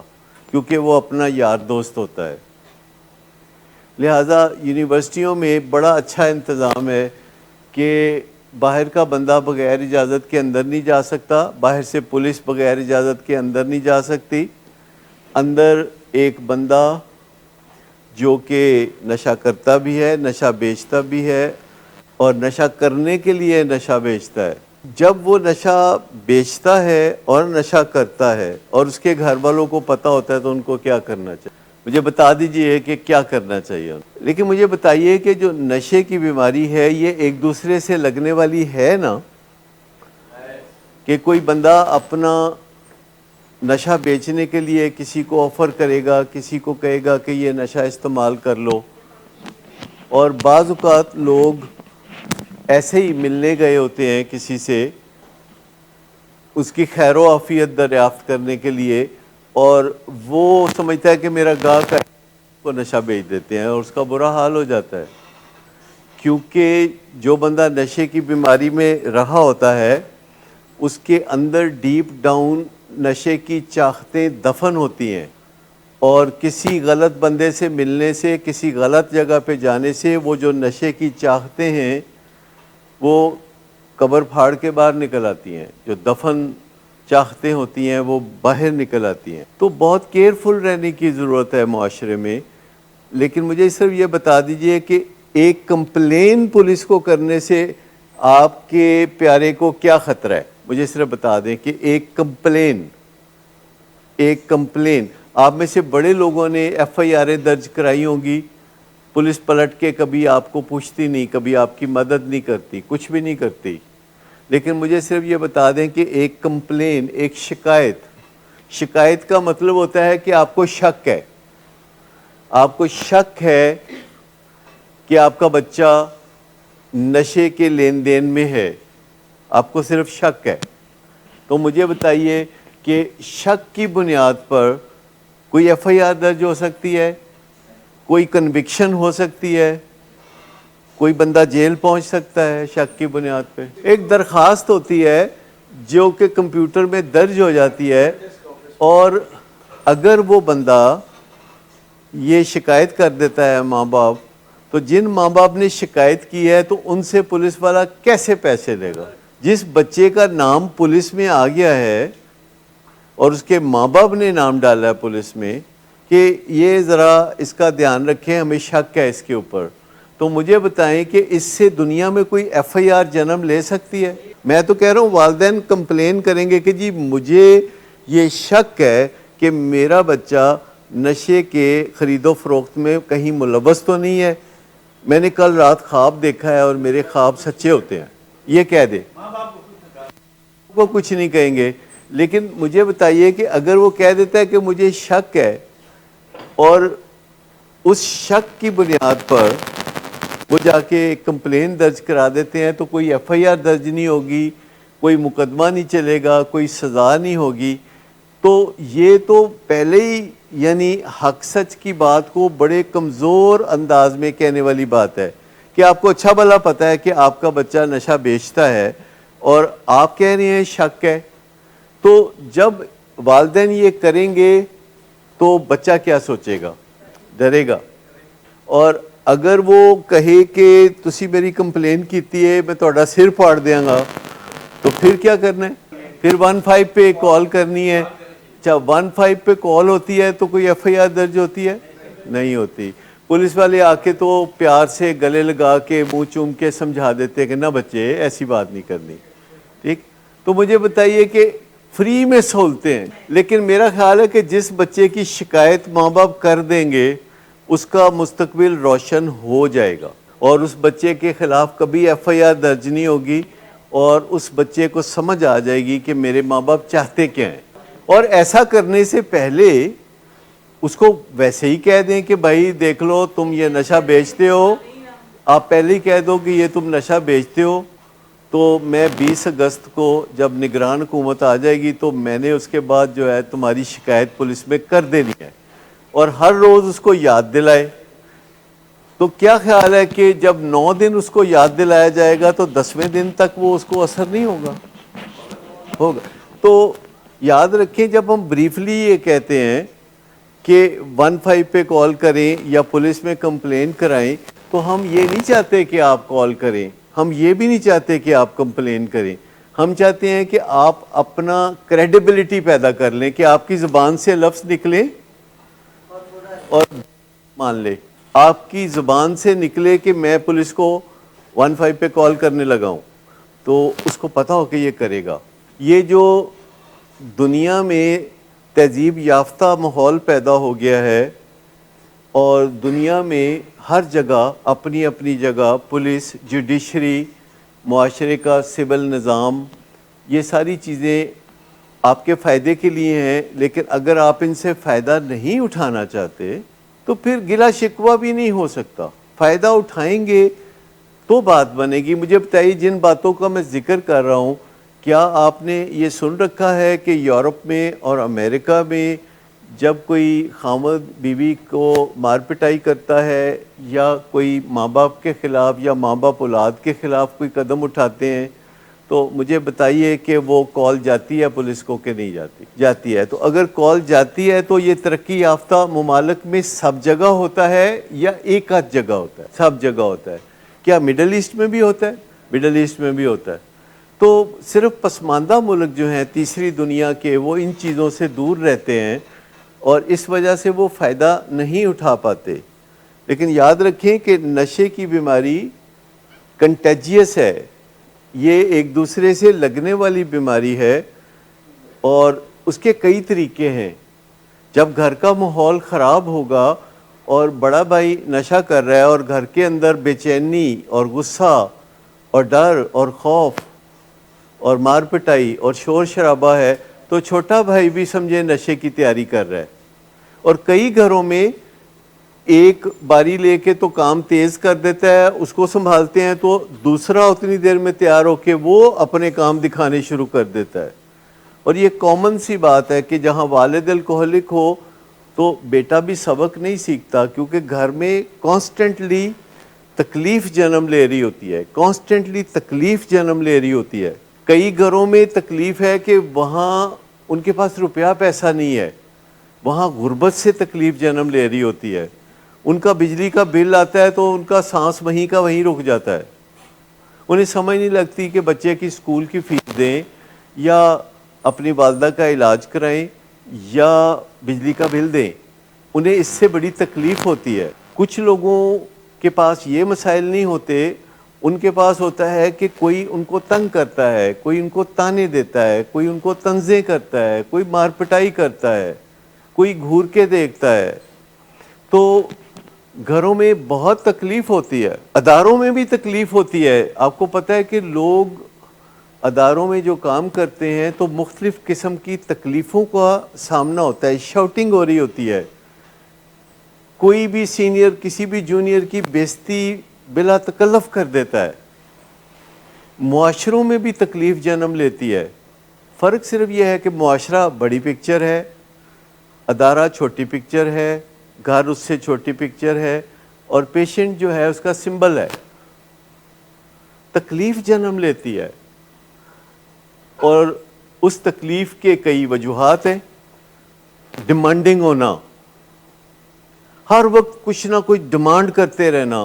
کیونکہ وہ اپنا یار دوست ہوتا ہے۔ لہٰذا یونیورسٹیوں میں بڑا اچھا انتظام ہے کہ باہر کا بندہ بغیر اجازت کے اندر نہیں جا سکتا، باہر سے پولیس بغیر اجازت کے اندر نہیں جا سکتی۔ اندر ایک بندہ جو کہ نشہ کرتا بھی ہے، نشہ بیچتا بھی ہے، اور نشہ کرنے کے لیے نشہ بیچتا ہے۔ جب وہ نشہ بیچتا ہے اور نشہ کرتا ہے اور اس کے گھر والوں کو پتہ ہوتا ہے تو ان کو کیا کرنا چاہیے؟ مجھے بتا دیجئے کہ کیا کرنا چاہیے۔ لیکن مجھے بتائیے کہ جو نشے کی بیماری ہے یہ ایک دوسرے سے لگنے والی ہے نا؟ کہ کوئی بندہ اپنا نشہ بیچنے کے لیے کسی کو آفر کرے گا، کسی کو کہے گا کہ یہ نشہ استعمال کر لو، اور بعض اوقات لوگ ایسے ہی ملنے گئے ہوتے ہیں کسی سے اس کی خیر و عافیت دریافت کرنے کے لیے، اور وہ سمجھتا ہے کہ میرا گاہک ہے، کو نشہ بیچ دیتے ہیں اور اس کا برا حال ہو جاتا ہے۔ کیونکہ جو بندہ نشے کی بیماری میں رہا ہوتا ہے اس کے اندر ڈیپ ڈاؤن نشے کی چاہتیں دفن ہوتی ہیں، اور کسی غلط بندے سے ملنے سے، کسی غلط جگہ پہ جانے سے وہ جو نشے کی چاہتیں ہیں وہ قبر پھاڑ کے باہر نکل آتی ہیں، جو دفن چاہتیں ہوتی ہیں وہ باہر نکل آتی ہیں۔ تو بہت کیئرفل رہنے کی ضرورت ہے معاشرے میں۔ لیکن مجھے صرف یہ بتا دیجئے کہ ایک کمپلین پولیس کو کرنے سے آپ کے پیارے کو کیا خطرہ ہے؟ مجھے صرف بتا دیں کہ ایک کمپلین آپ میں سے بڑے لوگوں نے ایف آئی آریں درج کرائی ہوں گی، پولیس پلٹ کے کبھی آپ کو پوچھتی نہیں، کبھی آپ کی مدد نہیں کرتی، کچھ بھی نہیں کرتی۔ لیکن مجھے صرف یہ بتا دیں کہ ایک کمپلین، ایک شکایت کا مطلب ہوتا ہے کہ آپ کو شک ہے، آپ کو شک ہے کہ آپ کا بچہ نشے کے لین دین میں ہے، آپ کو صرف شک ہے۔ تو مجھے بتائیے کہ شک کی بنیاد پر کوئی ایف آئی آر درج ہو سکتی ہے، کوئی کنوکشن ہو سکتی ہے، کوئی بندہ جیل پہنچ سکتا ہے شک کی بنیاد پہ۔ ایک درخواست ہوتی ہے جو کہ کمپیوٹر میں درج ہو جاتی ہے، اور اگر وہ بندہ یہ شکایت کر دیتا ہے ماں باپ، تو جن ماں باپ نے شکایت کی ہے تو ان سے پولیس والا کیسے پیسے لے گا؟ جس بچے کا نام پولیس میں آ گیا ہے اور اس کے ماں باپ نے نام ڈالا ہے پولیس میں کہ یہ ذرا اس کا دھیان رکھیں، ہمیں شک ہے اس کے اوپر، تو مجھے بتائیں کہ اس سے دنیا میں کوئی ایف آئی آر جنم لے سکتی ہے؟ میں تو کہہ رہا ہوں والدین کمپلین کریں گے کہ جی مجھے یہ شک ہے کہ میرا بچہ نشے کے خرید و فروخت میں کہیں ملوث تو نہیں ہے، میں نے کل رات خواب دیکھا ہے اور میرے خواب سچے ہوتے ہیں، یہ کہہ دے، وہ کچھ نہیں کہیں گے۔ لیکن مجھے بتائیے کہ اگر وہ کہہ دیتا ہے کہ مجھے شک ہے، اور اس شک کی بنیاد پر وہ جا کے کمپلین درج کرا دیتے ہیں، تو کوئی ایف آئی آر درج نہیں ہوگی، کوئی مقدمہ نہیں چلے گا، کوئی سزا نہیں ہوگی، تو یہ تو پہلے ہی یعنی حق سچ کی بات کو بڑے کمزور انداز میں کہنے والی بات ہے کہ آپ کو اچھا بھلا پتہ ہے کہ آپ کا بچہ نشہ بیچتا ہے اور آپ کہہ رہے ہیں شک ہے۔ تو جب والدین یہ کریں گے تو بچہ کیا سوچے گا؟ ڈرے گا۔ اور اگر وہ کہے کہ تسی میری کمپلین کیتی ہے میں تہاڈا سر پاڑ دیاں گا تو پھر کیا کرنا ہے؟ پھر 15 پہ کال کرنی ہے. جب 15 پہ کال ہوتی ہے تو کوئی ایف آئی آر درج ہوتی ہے؟ نہیں ہوتی. پولیس والے آ کے تو پیار سے گلے لگا کے منہ چوم کے سمجھا دیتے کہ نہ بچے ایسی بات نہیں کرنی. ٹھیک. تو مجھے بتائیے کہ فری میں سہولتیں ہیں، لیکن میرا خیال ہے کہ جس بچے کی شکایت ماں باپ کر دیں گے اس کا مستقبل روشن ہو جائے گا، اور اس بچے کے خلاف کبھی ایف آئی آر درج نہیں ہوگی، اور اس بچے کو سمجھ آ جائے گی کہ میرے ماں باپ چاہتے کیا ہیں. اور ایسا کرنے سے پہلے اس کو ویسے ہی کہہ دیں کہ بھائی دیکھ لو تم یہ نشہ بیچتے ہو، آپ پہلے ہی کہہ دو کہ یہ تم نشہ بیچتے ہو، تو میں 20 اگست کو جب نگران حکومت آ جائے گی تو میں نے اس کے بعد جو ہے تمہاری شکایت پولیس میں کر دینی ہے، اور ہر روز اس کو یاد دلائے. تو کیا خیال ہے کہ جب 9 دن اس کو یاد دلایا جائے گا تو 10ویں دن تک وہ اس کو اثر نہیں ہوگا. تو یاد رکھیں جب ہم بریفلی یہ کہتے ہیں کہ 15 پہ کال کریں یا پولیس میں کمپلین کرائیں، تو ہم یہ نہیں چاہتے کہ آپ کال کریں، ہم یہ بھی نہیں چاہتے کہ آپ کمپلین کریں. ہم چاہتے ہیں کہ آپ اپنا کریڈیبلٹی پیدا کر لیں، کہ آپ کی زبان سے لفظ نکلیں اور مان لے، آپ کی زبان سے نکلے کہ میں پولیس کو 15 پہ کال کرنے لگا ہوں، تو اس کو پتا ہو کہ یہ کرے گا. یہ جو دنیا میں تہذیب یافتہ ماحول پیدا ہو گیا ہے، اور دنیا میں ہر جگہ اپنی اپنی جگہ پولیس، جوڈیشری، معاشرے کا سول نظام، یہ ساری چیزیں آپ کے فائدے کے لیے ہیں، لیکن اگر آپ ان سے فائدہ نہیں اٹھانا چاہتے تو پھر گلہ شکوہ بھی نہیں ہو سکتا. فائدہ اٹھائیں گے تو بات بنے گی. مجھے بتائیے جن باتوں کا میں ذکر کر رہا ہوں، کیا آپ نے یہ سن رکھا ہے کہ یورپ میں اور امریکہ میں جب کوئی خامد بیوی کو مار پٹائی کرتا ہے، یا کوئی ماں باپ کے خلاف یا ماں باپ اولاد کے خلاف کوئی قدم اٹھاتے ہیں، تو مجھے بتائیے کہ وہ کال جاتی ہے پولیس کو کہ نہیں جاتی؟ جاتی ہے. تو اگر کال جاتی ہے تو یہ ترقی یافتہ ممالک میں سب جگہ ہوتا ہے یا ایک آدھ جگہ ہوتا ہے؟ سب جگہ ہوتا ہے. کیا مڈل ایسٹ میں بھی ہوتا ہے؟ مڈل ایسٹ میں بھی ہوتا ہے. تو صرف پسماندہ ملک جو ہیں تیسری دنیا کے، وہ ان چیزوں سے دور رہتے ہیں اور اس وجہ سے وہ فائدہ نہیں اٹھا پاتے. لیکن یاد رکھیں کہ نشے کی بیماری کنٹیجیس ہے، یہ ایک دوسرے سے لگنے والی بیماری ہے، اور اس کے کئی طریقے ہیں. جب گھر کا ماحول خراب ہوگا اور بڑا بھائی نشہ کر رہا ہے اور گھر کے اندر بے چینی اور غصہ اور ڈر اور خوف اور مار پٹائی اور شور شرابہ ہے، تو چھوٹا بھائی بھی سمجھے نشے کی تیاری کر رہا ہے. اور کئی گھروں میں ایک باری لے کے تو کام تیز کر دیتا ہے، اس کو سنبھالتے ہیں، تو دوسرا اتنی دیر میں تیار ہو کے وہ اپنے کام دکھانے شروع کر دیتا ہے. اور یہ کامن سی بات ہے کہ جہاں والد الکوہلک ہو تو بیٹا بھی سبق نہیں سیکھتا، کیونکہ گھر میں کانسٹنٹلی تکلیف جنم لے رہی ہوتی ہے، کانسٹنٹلی تکلیف جنم لے رہی ہوتی ہے. کئی گھروں میں تکلیف ہے کہ وہاں ان کے پاس روپیہ پیسہ نہیں ہے، وہاں غربت سے تکلیف جنم لے رہی ہوتی ہے. ان کا بجلی کا بل آتا ہے تو ان کا سانس وہیں کا وہیں رک جاتا ہے. انہیں سمجھ نہیں لگتی کہ بچے کی اسکول کی فیس دیں، یا اپنی والدہ کا علاج کرائیں، یا بجلی کا بل دیں. انہیں اس سے بڑی تکلیف ہوتی ہے. کچھ لوگوں کے پاس یہ مسائل نہیں ہوتے، ان کے پاس ہوتا ہے کہ کوئی ان کو تنگ کرتا ہے، کوئی ان کو تانے دیتا ہے، کوئی ان کو طنزیں کرتا ہے، کوئی مار پٹائی کرتا ہے، کوئی گھور کے دیکھتا ہے. تو گھروں میں بہت تکلیف ہوتی ہے، اداروں میں بھی تکلیف ہوتی ہے. آپ کو پتہ ہے کہ لوگ اداروں میں جو کام کرتے ہیں تو مختلف قسم کی تکلیفوں کا سامنا ہوتا ہے، شاؤٹنگ ہو رہی ہوتی ہے. کوئی بھی سینئر کسی بھی جونیئر کی بےزتی بلا تکلف کر دیتا ہے. معاشروں میں بھی تکلیف جنم لیتی ہے. فرق صرف یہ ہے کہ معاشرہ بڑی پکچر ہے، ادارہ چھوٹی پکچر ہے، گھر اس سے چھوٹی پکچر ہے، اور پیشنٹ جو ہے اس کا سمبل ہے. تکلیف جنم لیتی ہے، اور اس تکلیف کے کئی وجوہات ہیں. ڈیمانڈنگ ہونا، ہر وقت کچھ نہ کچھ ڈیمانڈ کرتے رہنا.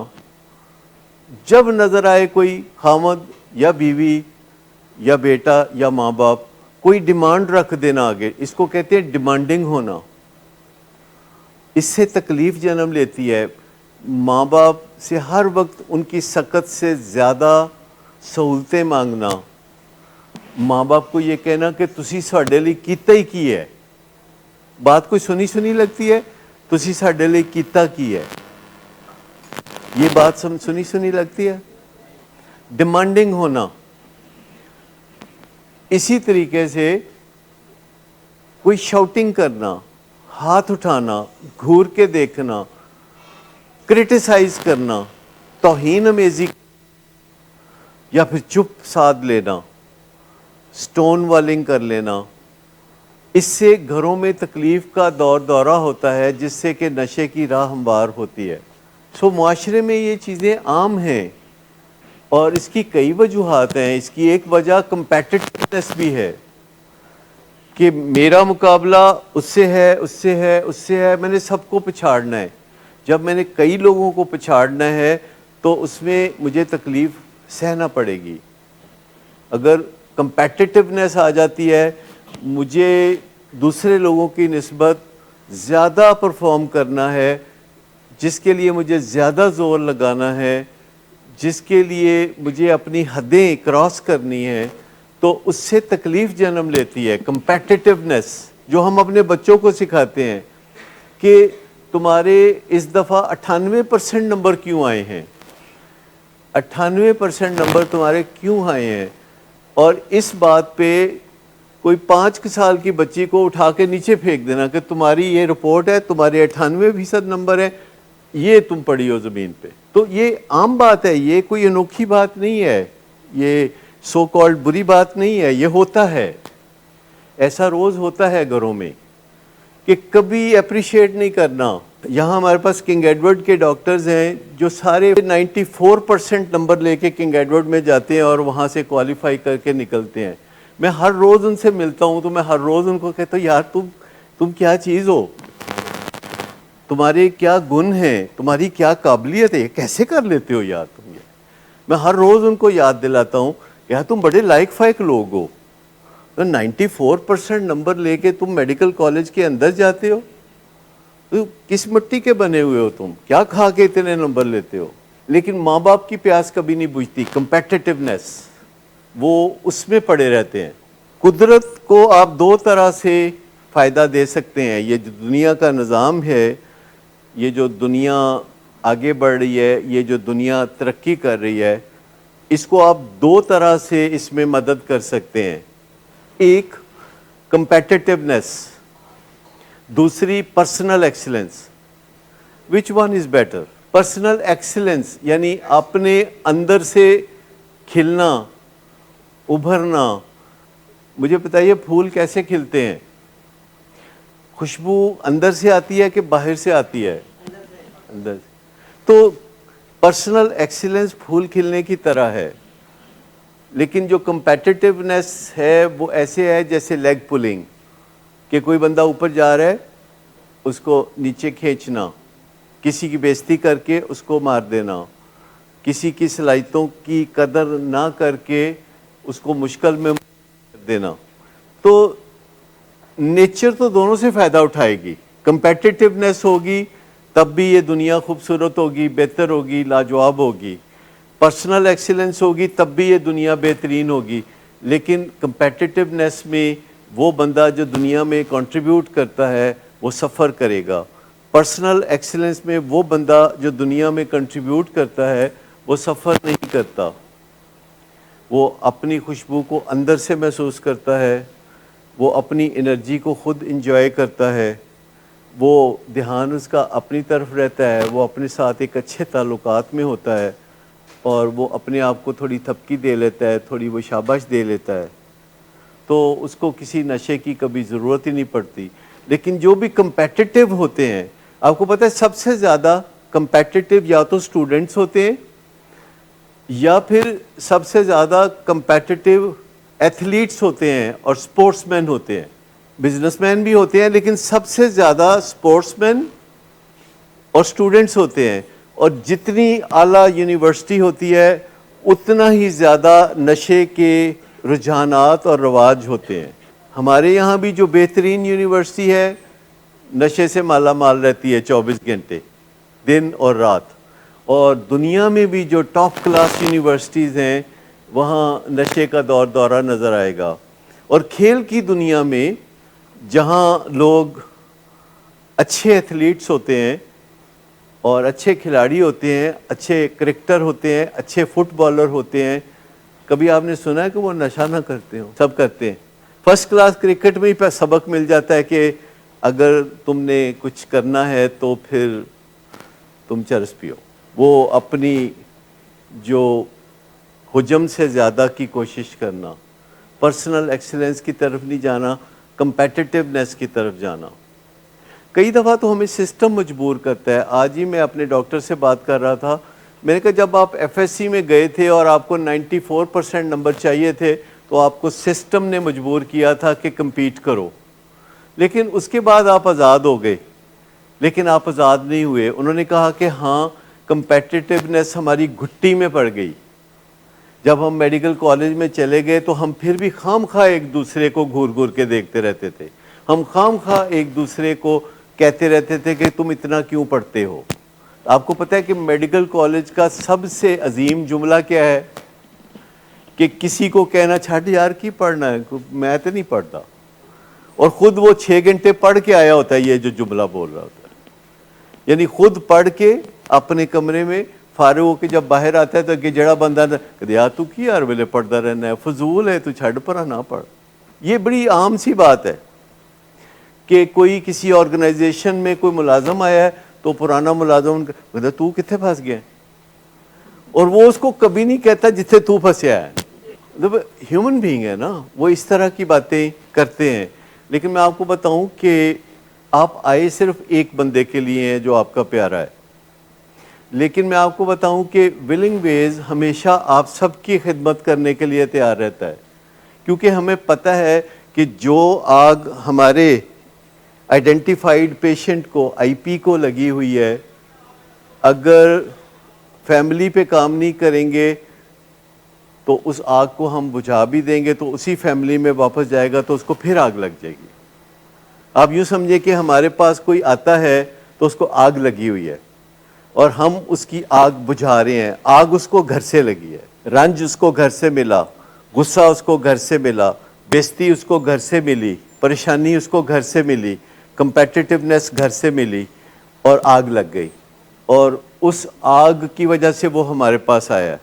جب نظر آئے کوئی خامد یا بیوی یا بیٹا یا ماں باپ کوئی ڈیمانڈ رکھ دینا آگے, اس کو کہتے ہیں ڈیمانڈنگ ہونا. اس سے تکلیف جنم لیتی ہے. ماں باپ سے ہر وقت ان کی سکت سے زیادہ سہولتیں مانگنا, ماں باپ کو یہ کہنا کہ تسی ساڈے لیے کیتا ہی کی ہے. بات کوئی سنی لگتی ہے, تسی ساڈے لیے کیتا کی ہے, یہ بات سنی لگتی ہے. ڈیمانڈنگ ہونا. اسی طریقے سے کوئی شاؤٹنگ کرنا, ہاتھ اٹھانا, گھور کے دیکھنا, کرٹیسائز کرنا, توہین امیزی یا پھر چپ سادھ لینا, سٹون والنگ کر لینا, اس سے گھروں میں تکلیف کا دورہ ہوتا ہے, جس سے کہ نشے کی راہ ہموار ہوتی ہے. معاشرے میں یہ چیزیں عام ہیں اور اس کی کئی وجوہات ہیں. اس کی ایک وجہ کمپیٹیٹونیس بھی ہے کہ میرا مقابلہ اس سے ہے, میں نے سب کو پچھاڑنا ہے. جب میں نے کئی لوگوں کو پچھاڑنا ہے تو اس میں مجھے تکلیف سہنا پڑے گی. اگر کمپیٹیٹونیس آ جاتی ہے, مجھے دوسرے لوگوں کی نسبت زیادہ پرفارم کرنا ہے, جس کے لیے مجھے زیادہ زور لگانا ہے, جس کے لیے مجھے اپنی حدیں کراس کرنی ہیں, تو اس سے تکلیف جنم لیتی ہے. کمپیٹیٹونیس جو ہم اپنے بچوں کو سکھاتے ہیں کہ تمہارے اس دفعہ 98% نمبر کیوں آئے ہیں, 98% نمبر تمہارے کیوں آئے ہیں, اور اس بات پہ کوئی 5 سال کی بچی کو اٹھا کے نیچے پھینک دینا کہ تمہاری یہ رپورٹ ہے, تمہارے 98% نمبر ہے, یہ تم پڑھی ہو زمین پہ. تو یہ عام بات ہے, یہ کوئی انوکھی بات نہیں ہے, یہ سو کالڈ بری بات نہیں ہے, یہ ہوتا ہے. ایسا روز ہوتا ہے گھروں میں کہ کبھی اپریشیٹ نہیں کرنا. یہاں ہمارے پاس کنگ ایڈورڈ کے ڈاکٹرز ہیں جو سارے 94% نمبر لے کے کنگ ایڈورڈ میں جاتے ہیں اور وہاں سے کوالیفائی کر کے نکلتے ہیں. میں ہر روز ان سے ملتا ہوں تو میں ہر روز ان کو کہتا ہوں, یار تم کیا چیز ہو, تمہارے کیا گن ہیں, تمہاری کیا قابلیت ہے, کیسے کر لیتے ہو یار تم یہ. میں ہر روز ان کو یاد دلاتا ہوں, یار تم بڑے لائق فائق لوگ ہو, 94% نمبر لے کے تم میڈیکل کالج کے اندر جاتے ہو, کس مٹی کے بنے ہوئے ہو تم, کیا کھا کے اتنے نمبر لیتے ہو. لیکن ماں باپ کی پیاس کبھی نہیں بجھتی, کمپیٹیٹونیس, وہ اس میں پڑے رہتے ہیں. قدرت کو آپ 2 طرح سے فائدہ دے سکتے ہیں. یہ جو دنیا کا نظام ہے, یہ جو دنیا آگے بڑھ رہی ہے, یہ جو دنیا ترقی کر رہی ہے, اس کو آپ 2 طرح سے اس میں مدد کر سکتے ہیں. ایک کمپیٹیٹونیس, دوسری personal excellence. Which one is better? Personal excellence یعنی اپنے اندر سے کھلنا, ابھرنا. مجھے بتائیے پھول کیسے کھلتے ہیں؟ خوشبو اندر سے آتی ہے کہ باہر سے آتی ہے؟ اندر سے. تو پرسنل ایکسیلنس پھول کھلنے کی طرح ہے. لیکن جو کمپیٹیٹونیس ہے وہ ایسے ہے جیسے لیگ پولنگ, کہ کوئی بندہ اوپر جا رہا ہے, اس کو نیچے کھینچنا, کسی کی بےزتی کر کے اس کو مار دینا, کسی کی صلاحیتوں کی قدر نہ کر کے اس کو مشکل میں دینا. تو نیچر تو دونوں سے فائدہ اٹھائے گی. کمپیٹیٹونیس ہوگی تب بھی یہ دنیا خوبصورت ہوگی, بہتر ہوگی, لاجواب ہوگی. پرسنل ایکسیلنس ہوگی تب بھی یہ دنیا بہترین ہوگی. لیکن کمپیٹیٹونیس میں وہ بندہ جو دنیا میں کنٹریبیوٹ کرتا ہے وہ سفر کرے گا. پرسنل ایکسیلنس میں وہ بندہ جو دنیا میں کنٹریبیوٹ کرتا ہے وہ سفر نہیں کرتا, وہ اپنی خوشبو کو اندر سے محسوس کرتا ہے, وہ اپنی انرجی کو خود انجوائے کرتا ہے, وہ دھیان اس کا اپنی طرف رہتا ہے, وہ اپنے ساتھ ایک اچھے تعلقات میں ہوتا ہے, اور وہ اپنے آپ کو تھوڑی تھپکی دے لیتا ہے, تھوڑی وہ شاباش دے لیتا ہے. تو اس کو کسی نشے کی کبھی ضرورت ہی نہیں پڑتی. لیکن جو بھی کمپیٹیٹو ہوتے ہیں, آپ کو پتہ ہے سب سے زیادہ کمپیٹیٹو یا تو اسٹوڈنٹس ہوتے ہیں یا پھر سب سے زیادہ کمپیٹیٹو ایتھلیٹس ہوتے ہیں اور سپورٹس مین ہوتے ہیں. بزنس مین بھی ہوتے ہیں لیکن سب سے زیادہ سپورٹس مین اور اسٹوڈنٹس ہوتے ہیں، اور جتنی اعلیٰ یونیورسٹی ہوتی ہے اتنا ہی زیادہ نشے کے رجحانات اور رواج ہوتے ہیں۔ ہمارے یہاں بھی جو بہترین یونیورسٹی ہے نشے سے مالا مال رہتی ہے 24 گھنٹے دن اور رات، اور دنیا میں بھی جو ٹاپ کلاس یونیورسٹیز ہیں وہاں نشے کا دور دورہ نظر آئے گا۔ اور کھیل کی دنیا میں جہاں لوگ اچھے ایتھلیٹس ہوتے ہیں اور اچھے کھلاڑی ہوتے ہیں، اچھے کرکٹر ہوتے ہیں، اچھے فٹ بالر ہوتے ہیں، کبھی آپ نے سنا ہے کہ وہ نشہ نہ کرتے ہوں؟ سب کرتے ہیں۔ فرسٹ کلاس کرکٹ میں ہی سبق مل جاتا ہے کہ اگر تم نے کچھ کرنا ہے تو پھر تم چرس پیو۔ وہ اپنی جو حجم سے زیادہ کی کوشش کرنا، پرسنل ایکسلنس کی طرف نہیں جانا، کمپیٹیٹیونیس کی طرف جانا۔ کئی دفعہ تو ہمیں سسٹم مجبور کرتا ہے۔ آج ہی میں اپنے ڈاکٹر سے بات کر رہا تھا، میں نے کہا جب آپ ایف ایس سی میں گئے تھے اور آپ کو 94% نمبر چاہیے تھے تو آپ کو سسٹم نے مجبور کیا تھا کہ کمپیٹ کرو، لیکن اس کے بعد آپ آزاد ہو گئے، لیکن آپ آزاد نہیں ہوئے۔ انہوں نے کہا کہ ہاں کمپیٹیٹیونیس ہماری گھٹی میں پڑ گئی۔ جب ہم میڈیکل کالج میں چلے گئے تو ہم پھر بھی خام خواہ ایک دوسرے کو گھور گھور کے دیکھتے رہتے تھے، ہم خام خواہ ایک دوسرے کو کہتے رہتے تھے کہ تم اتنا کیوں پڑھتے ہو۔ آپ کو پتہ ہے کہ میڈیکل کالج کا سب سے عظیم جملہ کیا ہے؟ کہ کسی کو کہنا چھاڑ یار کی پڑھنا ہے، میں تو نہیں پڑھتا، اور خود وہ 6 گھنٹے پڑھ کے آیا ہوتا ہے یہ جو جملہ بول رہا ہوتا ہے، یعنی خود پڑھ کے اپنے کمرے میں فارغ ہو کے جب باہر آتا ہے تو کہ جڑا بندہ کہ یار تو کی ہر ویلے پڑھتا رہنا ہے، فضول ہے، تو چھڑ پڑا نہ پڑھ۔ یہ بڑی عام سی بات ہے کہ کوئی کسی آرگنائزیشن میں کوئی ملازم آیا ہے تو پرانا ملازم کہتا تو کتنے پھنس گیا، اور وہ اس کو کبھی نہیں کہتا جتنے تو پھنسیا ہے۔ ہیومن بینگ ہے نا، وہ اس طرح کی باتیں کرتے ہیں۔ لیکن میں آپ کو بتاؤں کہ آپ آئے صرف ایک بندے کے لیے ہیں جو آپ کا پیارا ہے، لیکن میں آپ کو بتاؤں کہ ولنگ ویز ہمیشہ آپ سب کی خدمت کرنے کے لیے تیار رہتا ہے، کیونکہ ہمیں پتہ ہے کہ جو آگ ہمارے آئیڈینٹیفائیڈ پیشنٹ کو آئی پی کو لگی ہوئی ہے، اگر فیملی پہ کام نہیں کریں گے تو اس آگ کو ہم بجھا بھی دیں گے تو اسی فیملی میں واپس جائے گا تو اس کو پھر آگ لگ جائے گی۔ آپ یوں سمجھے کہ ہمارے پاس کوئی آتا ہے تو اس کو آگ لگی ہوئی ہے اور ہم اس کی آگ بجھا رہے ہیں۔ آگ اس کو گھر سے لگی ہے، رنج اس کو گھر سے ملا، غصہ اس کو گھر سے ملا، بےزتی اس کو گھر سے ملی، پریشانی اس کو گھر سے ملی، کمپیٹیٹیونیس گھر سے ملی، اور آگ لگ گئی، اور اس آگ کی وجہ سے وہ ہمارے پاس آیا،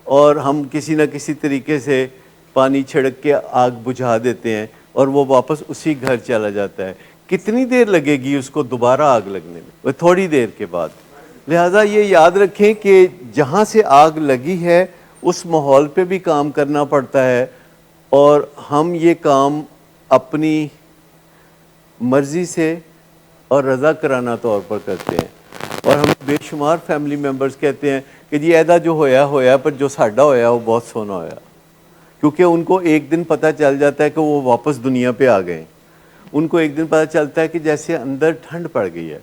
اور ہم کسی نہ کسی طریقے سے پانی چھڑک کے آگ بجھا دیتے ہیں اور وہ واپس اسی گھر چلا جاتا ہے۔ کتنی دیر لگے گی اس کو دوبارہ آگ لگنے میں؟ وہ تھوڑی دیر کے بعد۔ لہٰذا یہ یاد رکھیں کہ جہاں سے آگ لگی ہے اس ماحول پہ بھی کام کرنا پڑتا ہے، اور ہم یہ کام اپنی مرضی سے اور رضا کرانہ طور پر کرتے ہیں، اور ہم بے شمار فیملی ممبرز کہتے ہیں کہ جی ایدا جو ہویا ہویا، پر جو ساڈا ہویا وہ بہت سونا ہویا، کیونکہ ان کو ایک دن پتہ چل جاتا ہے کہ وہ واپس دنیا پہ آ گئے۔ ان کو ایک دن پتہ چلتا ہے کہ جیسے اندر ٹھنڈ پڑ گئی ہے،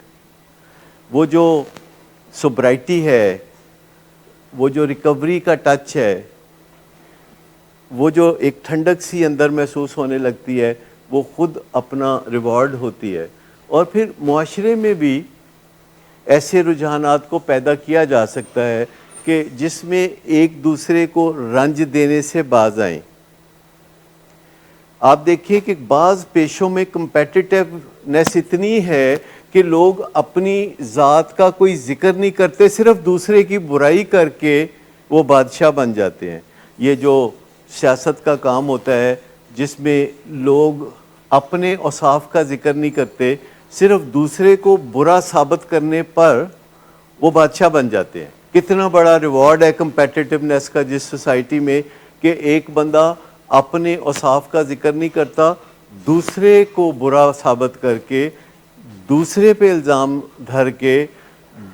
وہ جو سوبرائٹی ہے، وہ جو ریکوری کا ٹچ ہے، وہ جو ایک ٹھنڈک سی اندر محسوس ہونے لگتی ہے، وہ خود اپنا ریوارڈ ہوتی ہے۔ اور پھر معاشرے میں بھی ایسے رجحانات کو پیدا کیا جا سکتا ہے کہ جس میں ایک دوسرے کو رنج دینے سے باز آئیں۔ آپ دیکھیں کہ بعض پیشوں میں کمپیٹیٹیونیس اتنی ہے کہ لوگ اپنی ذات کا کوئی ذکر نہیں کرتے، صرف دوسرے کی برائی کر کے وہ بادشاہ بن جاتے ہیں۔ یہ جو سیاست کا کام ہوتا ہے جس میں لوگ اپنے اوصاف کا ذکر نہیں کرتے، صرف دوسرے کو برا ثابت کرنے پر وہ بادشاہ بن جاتے ہیں۔ کتنا بڑا ریوارڈ ہے کمپیٹیٹیونیس کا جس سوسائٹی میں کہ ایک بندہ اپنے اوصاف کا ذکر نہیں کرتا، دوسرے کو برا ثابت کر کے، دوسرے پہ الزام دھر کے،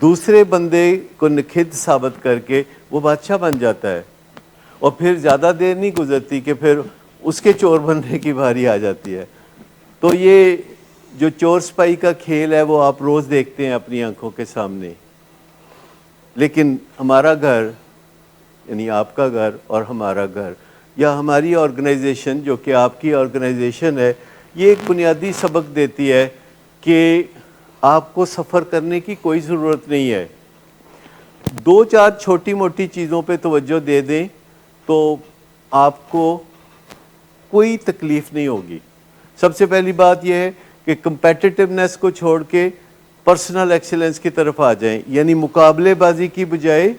دوسرے بندے کو نکھد ثابت کر کے وہ بادشاہ بن جاتا ہے، اور پھر زیادہ دیر نہیں گزرتی کہ پھر اس کے چور بننے کی باری آ جاتی ہے۔ تو یہ جو چور سپائی کا کھیل ہے وہ آپ روز دیکھتے ہیں اپنی آنکھوں کے سامنے، لیکن ہمارا گھر یعنی آپ کا گھر اور ہمارا گھر یا ہماری آرگنائزیشن جو کہ آپ کی آرگنائزیشن ہے، یہ ایک بنیادی سبق دیتی ہے کہ آپ کو سفر کرنے کی کوئی ضرورت نہیں ہے. 2-4 چھوٹی موٹی چیزوں پہ توجہ دے دیں تو آپ کو کوئی تکلیف نہیں ہوگی. سب سے پہلی بات یہ ہے کہ کمپیٹیٹیونیس کو چھوڑ کے پرسنل ایکسیلنس کی طرف آ جائیں، یعنی مقابلے بازی کی بجائے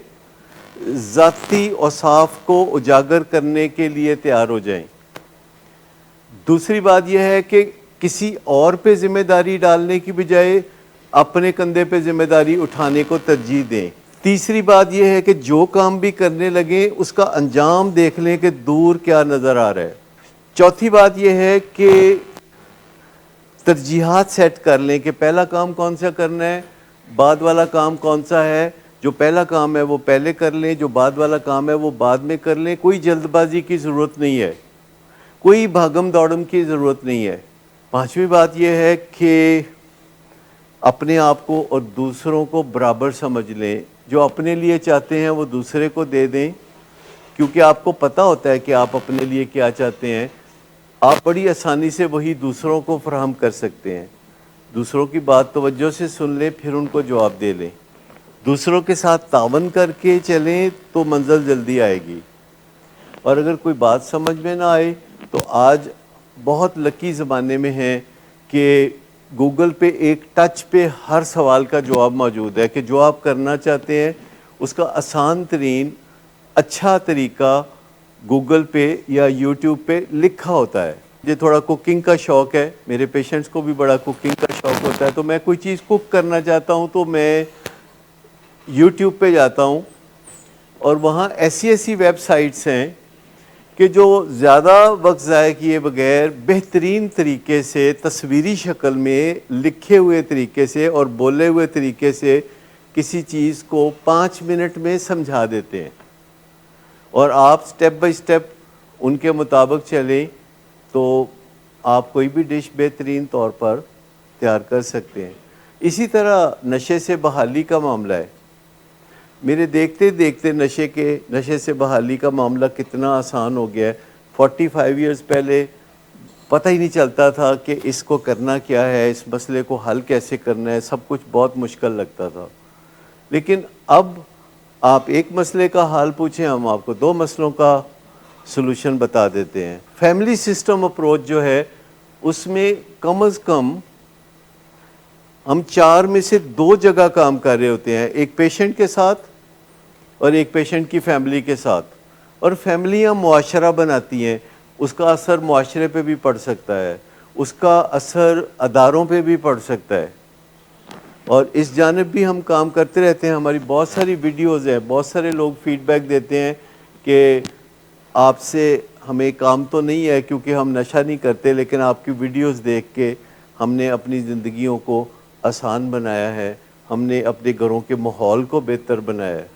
ذاتی اوصاف کو اجاگر کرنے کے لیے تیار ہو جائیں. دوسری بات یہ ہے کہ کسی اور پہ ذمہ داری ڈالنے کی بجائے اپنے کندھے پہ ذمہ داری اٹھانے کو ترجیح دیں. تیسری بات یہ ہے کہ جو کام بھی کرنے لگیں اس کا انجام دیکھ لیں کہ دور کیا نظر آ رہا ہے. چوتھی بات یہ ہے کہ ترجیحات سیٹ کر لیں کہ پہلا کام کون سا کرنا ہے، بعد والا کام کون سا ہے. جو پہلا کام ہے وہ پہلے کر لیں، جو بعد والا کام ہے وہ بعد میں کر لیں. کوئی جلد بازی کی ضرورت نہیں ہے، کوئی بھاگم دوڑم کی ضرورت نہیں ہے. پانچویں بات یہ ہے کہ اپنے آپ کو اور دوسروں کو برابر سمجھ لیں. جو اپنے لیے چاہتے ہیں وہ دوسرے کو دے دیں، کیونکہ آپ کو پتہ ہوتا ہے کہ آپ اپنے لیے کیا چاہتے ہیں. آپ بڑی آسانی سے وہی دوسروں کو فراہم کر سکتے ہیں. دوسروں کی بات توجہ سے سن لیں، پھر ان کو جواب دے لیں. دوسروں کے ساتھ تعاون کر کے چلیں تو منزل جلدی آئے گی. اور اگر کوئی بات سمجھ میں نہ آئے تو آج بہت لکی زمانے میں ہیں کہ گوگل پہ ایک ٹچ پہ ہر سوال کا جواب موجود ہے، کہ جو آپ کرنا چاہتے ہیں اس کا آسان ترین اچھا طریقہ گوگل پہ یا یوٹیوب پہ لکھا ہوتا ہے. مجھے تھوڑا کوکنگ کا شوق ہے، میرے پیشنٹس کو بھی بڑا کوکنگ کا شوق ہوتا ہے، تو میں کوئی چیز کوک کرنا چاہتا ہوں تو میں یوٹیوب پہ جاتا ہوں اور وہاں ایسی ویب سائٹس ہیں کہ جو زیادہ وقت ضائع کیے بغیر بہترین طریقے سے تصویری شکل میں لکھے ہوئے طریقے سے اور بولے ہوئے طریقے سے کسی چیز کو 5 منٹ میں سمجھا دیتے ہیں. اور آپ سٹیپ بائی سٹیپ ان کے مطابق چلیں تو آپ کوئی بھی ڈش بہترین طور پر تیار کر سکتے ہیں. اسی طرح نشے سے بحالی کا معاملہ ہے. میرے دیکھتے دیکھتے نشے سے بحالی کا معاملہ کتنا آسان ہو گیا ہے. 45 ایئرز پہلے پتہ ہی نہیں چلتا تھا کہ اس کو کرنا کیا ہے، اس مسئلے کو حل کیسے کرنا ہے، سب کچھ بہت مشکل لگتا تھا. لیکن اب آپ ایک مسئلے کا حال پوچھیں، ہم آپ کو 2 مسئلوں کا سلوشن بتا دیتے ہیں. فیملی سسٹم اپروچ جو ہے اس میں کم از کم ہم 4 میں سے 2 جگہ کام کر رہے ہوتے ہیں، ایک پیشنٹ کے ساتھ اور ایک پیشنٹ کی فیملی کے ساتھ. اور فیملیاں معاشرہ بناتی ہیں، اس کا اثر معاشرے پہ بھی پڑ سکتا ہے، اس کا اثر اداروں پہ بھی پڑ سکتا ہے. اور اس جانب بھی ہم کام کرتے رہتے ہیں. ہماری بہت ساری ویڈیوز ہیں، بہت سارے لوگ فیڈ بیک دیتے ہیں کہ آپ سے ہمیں کام تو نہیں ہے کیونکہ ہم نشہ نہیں کرتے، لیکن آپ کی ویڈیوز دیکھ کے ہم نے اپنی زندگیوں کو آسان بنایا ہے، ہم نے اپنے گھروں کے ماحول کو بہتر بنایا ہے.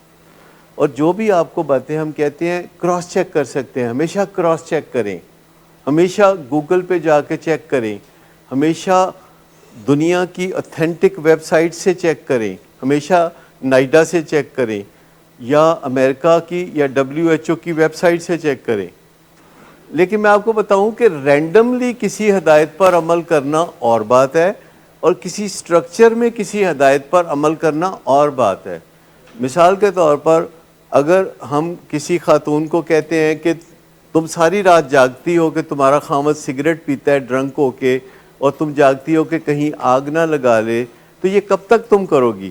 اور جو بھی آپ کو باتیں ہم کہتے ہیں کراس چیک کر سکتے ہیں. ہمیشہ کراس چیک کریں، ہمیشہ گوگل پہ جا کے چیک کریں، ہمیشہ دنیا کی اتھینٹک ویب سائٹ سے چیک کریں، ہمیشہ نائڈا سے چیک کریں یا امریکہ کی یا WHO کی ویب سائٹ سے چیک کریں. لیکن میں آپ کو بتاؤں کہ رینڈملی کسی ہدایت پر عمل کرنا اور بات ہے اور کسی سٹرکچر میں کسی ہدایت پر عمل کرنا اور بات ہے. مثال کے طور پر اگر ہم کسی خاتون کو کہتے ہیں کہ تم ساری رات جاگتی ہو کہ تمہارا خاوند سگریٹ پیتا ہے ڈرنک ہو کے، اور تم جاگتی ہو کہ کہیں آگ نہ لگا لے، تو یہ کب تک تم کرو گی؟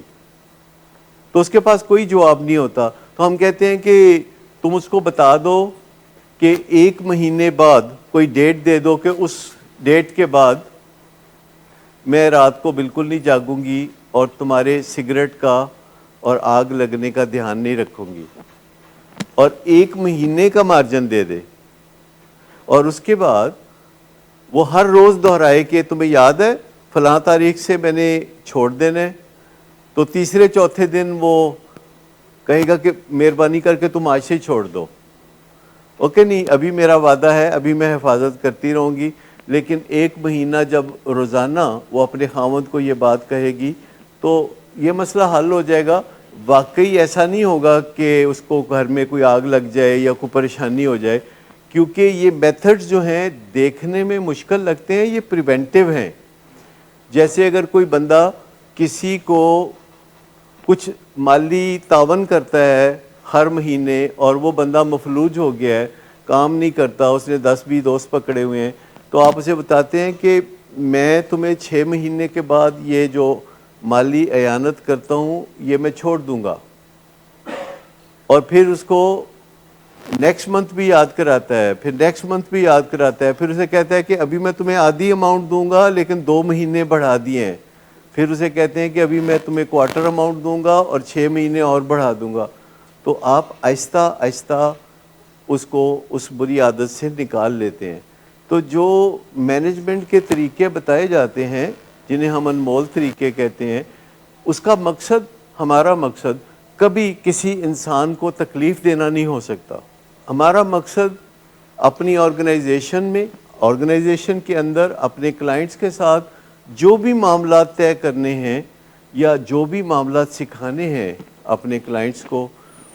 تو اس کے پاس کوئی جواب نہیں ہوتا. تو ہم کہتے ہیں کہ تم اس کو بتا دو کہ 1 مہینے بعد کوئی ڈیٹ دے دو کہ اس ڈیٹ کے بعد میں رات کو بالکل نہیں جاگوں گی اور تمہارے سگریٹ کا اور آگ لگنے کا دھیان نہیں رکھوں گی، اور 1 مہینے کا مارجن دے دے. اور اس کے بعد وہ ہر روز دہرائے کہ تمہیں یاد ہے فلاں تاریخ سے میں نے چھوڑ دینا ہے. تو تیسرے چوتھے دن وہ کہے گا کہ مہربانی کر کے تم آج سے چھوڑ دو. اوکے، نہیں ابھی میرا وعدہ ہے، ابھی میں حفاظت کرتی رہوں گی. لیکن 1 مہینہ جب روزانہ وہ اپنے خاوند کو یہ بات کہے گی تو یہ مسئلہ حل ہو جائے گا. واقعی ایسا نہیں ہوگا کہ اس کو گھر میں کوئی آگ لگ جائے یا کوئی پریشانی ہو جائے, کیونکہ یہ میتھڈز جو ہیں دیکھنے میں مشکل لگتے ہیں, یہ پریونٹیو ہیں. جیسے اگر کوئی بندہ کسی کو کچھ مالی تعاون کرتا ہے ہر مہینے اور وہ بندہ مفلوج ہو گیا ہے, کام نہیں کرتا, اس نے 10-20 دوست پکڑے ہوئے ہیں, تو آپ اسے بتاتے ہیں کہ میں تمہیں 6 مہینے کے بعد یہ جو مالی اعانت کرتا ہوں یہ میں چھوڑ دوں گا, اور پھر اس کو نیکسٹ منتھ بھی یاد کراتا ہے, پھر نیکسٹ منتھ بھی یاد کراتا ہے, پھر اسے کہتا ہے کہ ابھی میں تمہیں آدھی اماؤنٹ دوں گا لیکن 2 مہینے بڑھا دیے ہیں, پھر اسے کہتے ہیں کہ ابھی میں تمہیں کوارٹر اماؤنٹ دوں گا اور 6 مہینے اور بڑھا دوں گا. تو آپ آہستہ آہستہ اس کو اس بری عادت سے نکال لیتے ہیں. تو جو مینجمنٹ کے طریقے بتائے جاتے ہیں جنہیں ہم انمول طریقے کہتے ہیں, اس کا مقصد, ہمارا مقصد کبھی کسی انسان کو تکلیف دینا نہیں ہو سکتا. ہمارا مقصد اپنی آرگنائزیشن کے اندر اپنے کلائنٹس کے ساتھ جو بھی معاملات طے کرنے ہیں یا جو بھی معاملات سکھانے ہیں اپنے کلائنٹس کو,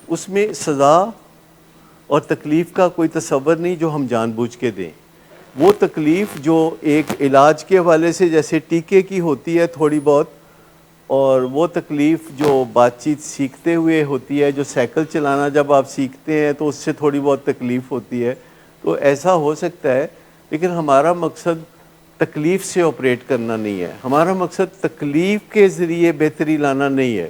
اس میں سزا اور تکلیف کا کوئی تصور نہیں جو ہم جان بوجھ کے دیں. وہ تکلیف جو ایک علاج کے حوالے سے جیسے ٹیکے کی ہوتی ہے تھوڑی بہت, اور وہ تکلیف جو بات چیت سیکھتے ہوئے ہوتی ہے, جو سائیکل چلانا جب آپ سیکھتے ہیں تو اس سے تھوڑی بہت تکلیف ہوتی ہے, تو ایسا ہو سکتا ہے. لیکن ہمارا مقصد تکلیف سے آپریٹ کرنا نہیں ہے, ہمارا مقصد تکلیف کے ذریعے بہتری لانا نہیں ہے,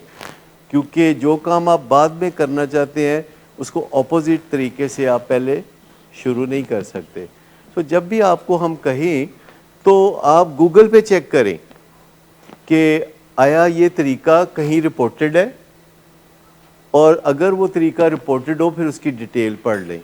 کیونکہ جو کام آپ بعد میں کرنا چاہتے ہیں اس کو اپوزٹ طریقے سے آپ پہلے شروع نہیں کر سکتے. تو جب بھی آپ کو ہم کہیں تو آپ گوگل پہ چیک کریں کہ آیا یہ طریقہ کہیں رپورٹڈ ہے, اور اگر وہ طریقہ رپورٹڈ ہو پھر اس کی ڈیٹیل پڑھ لیں.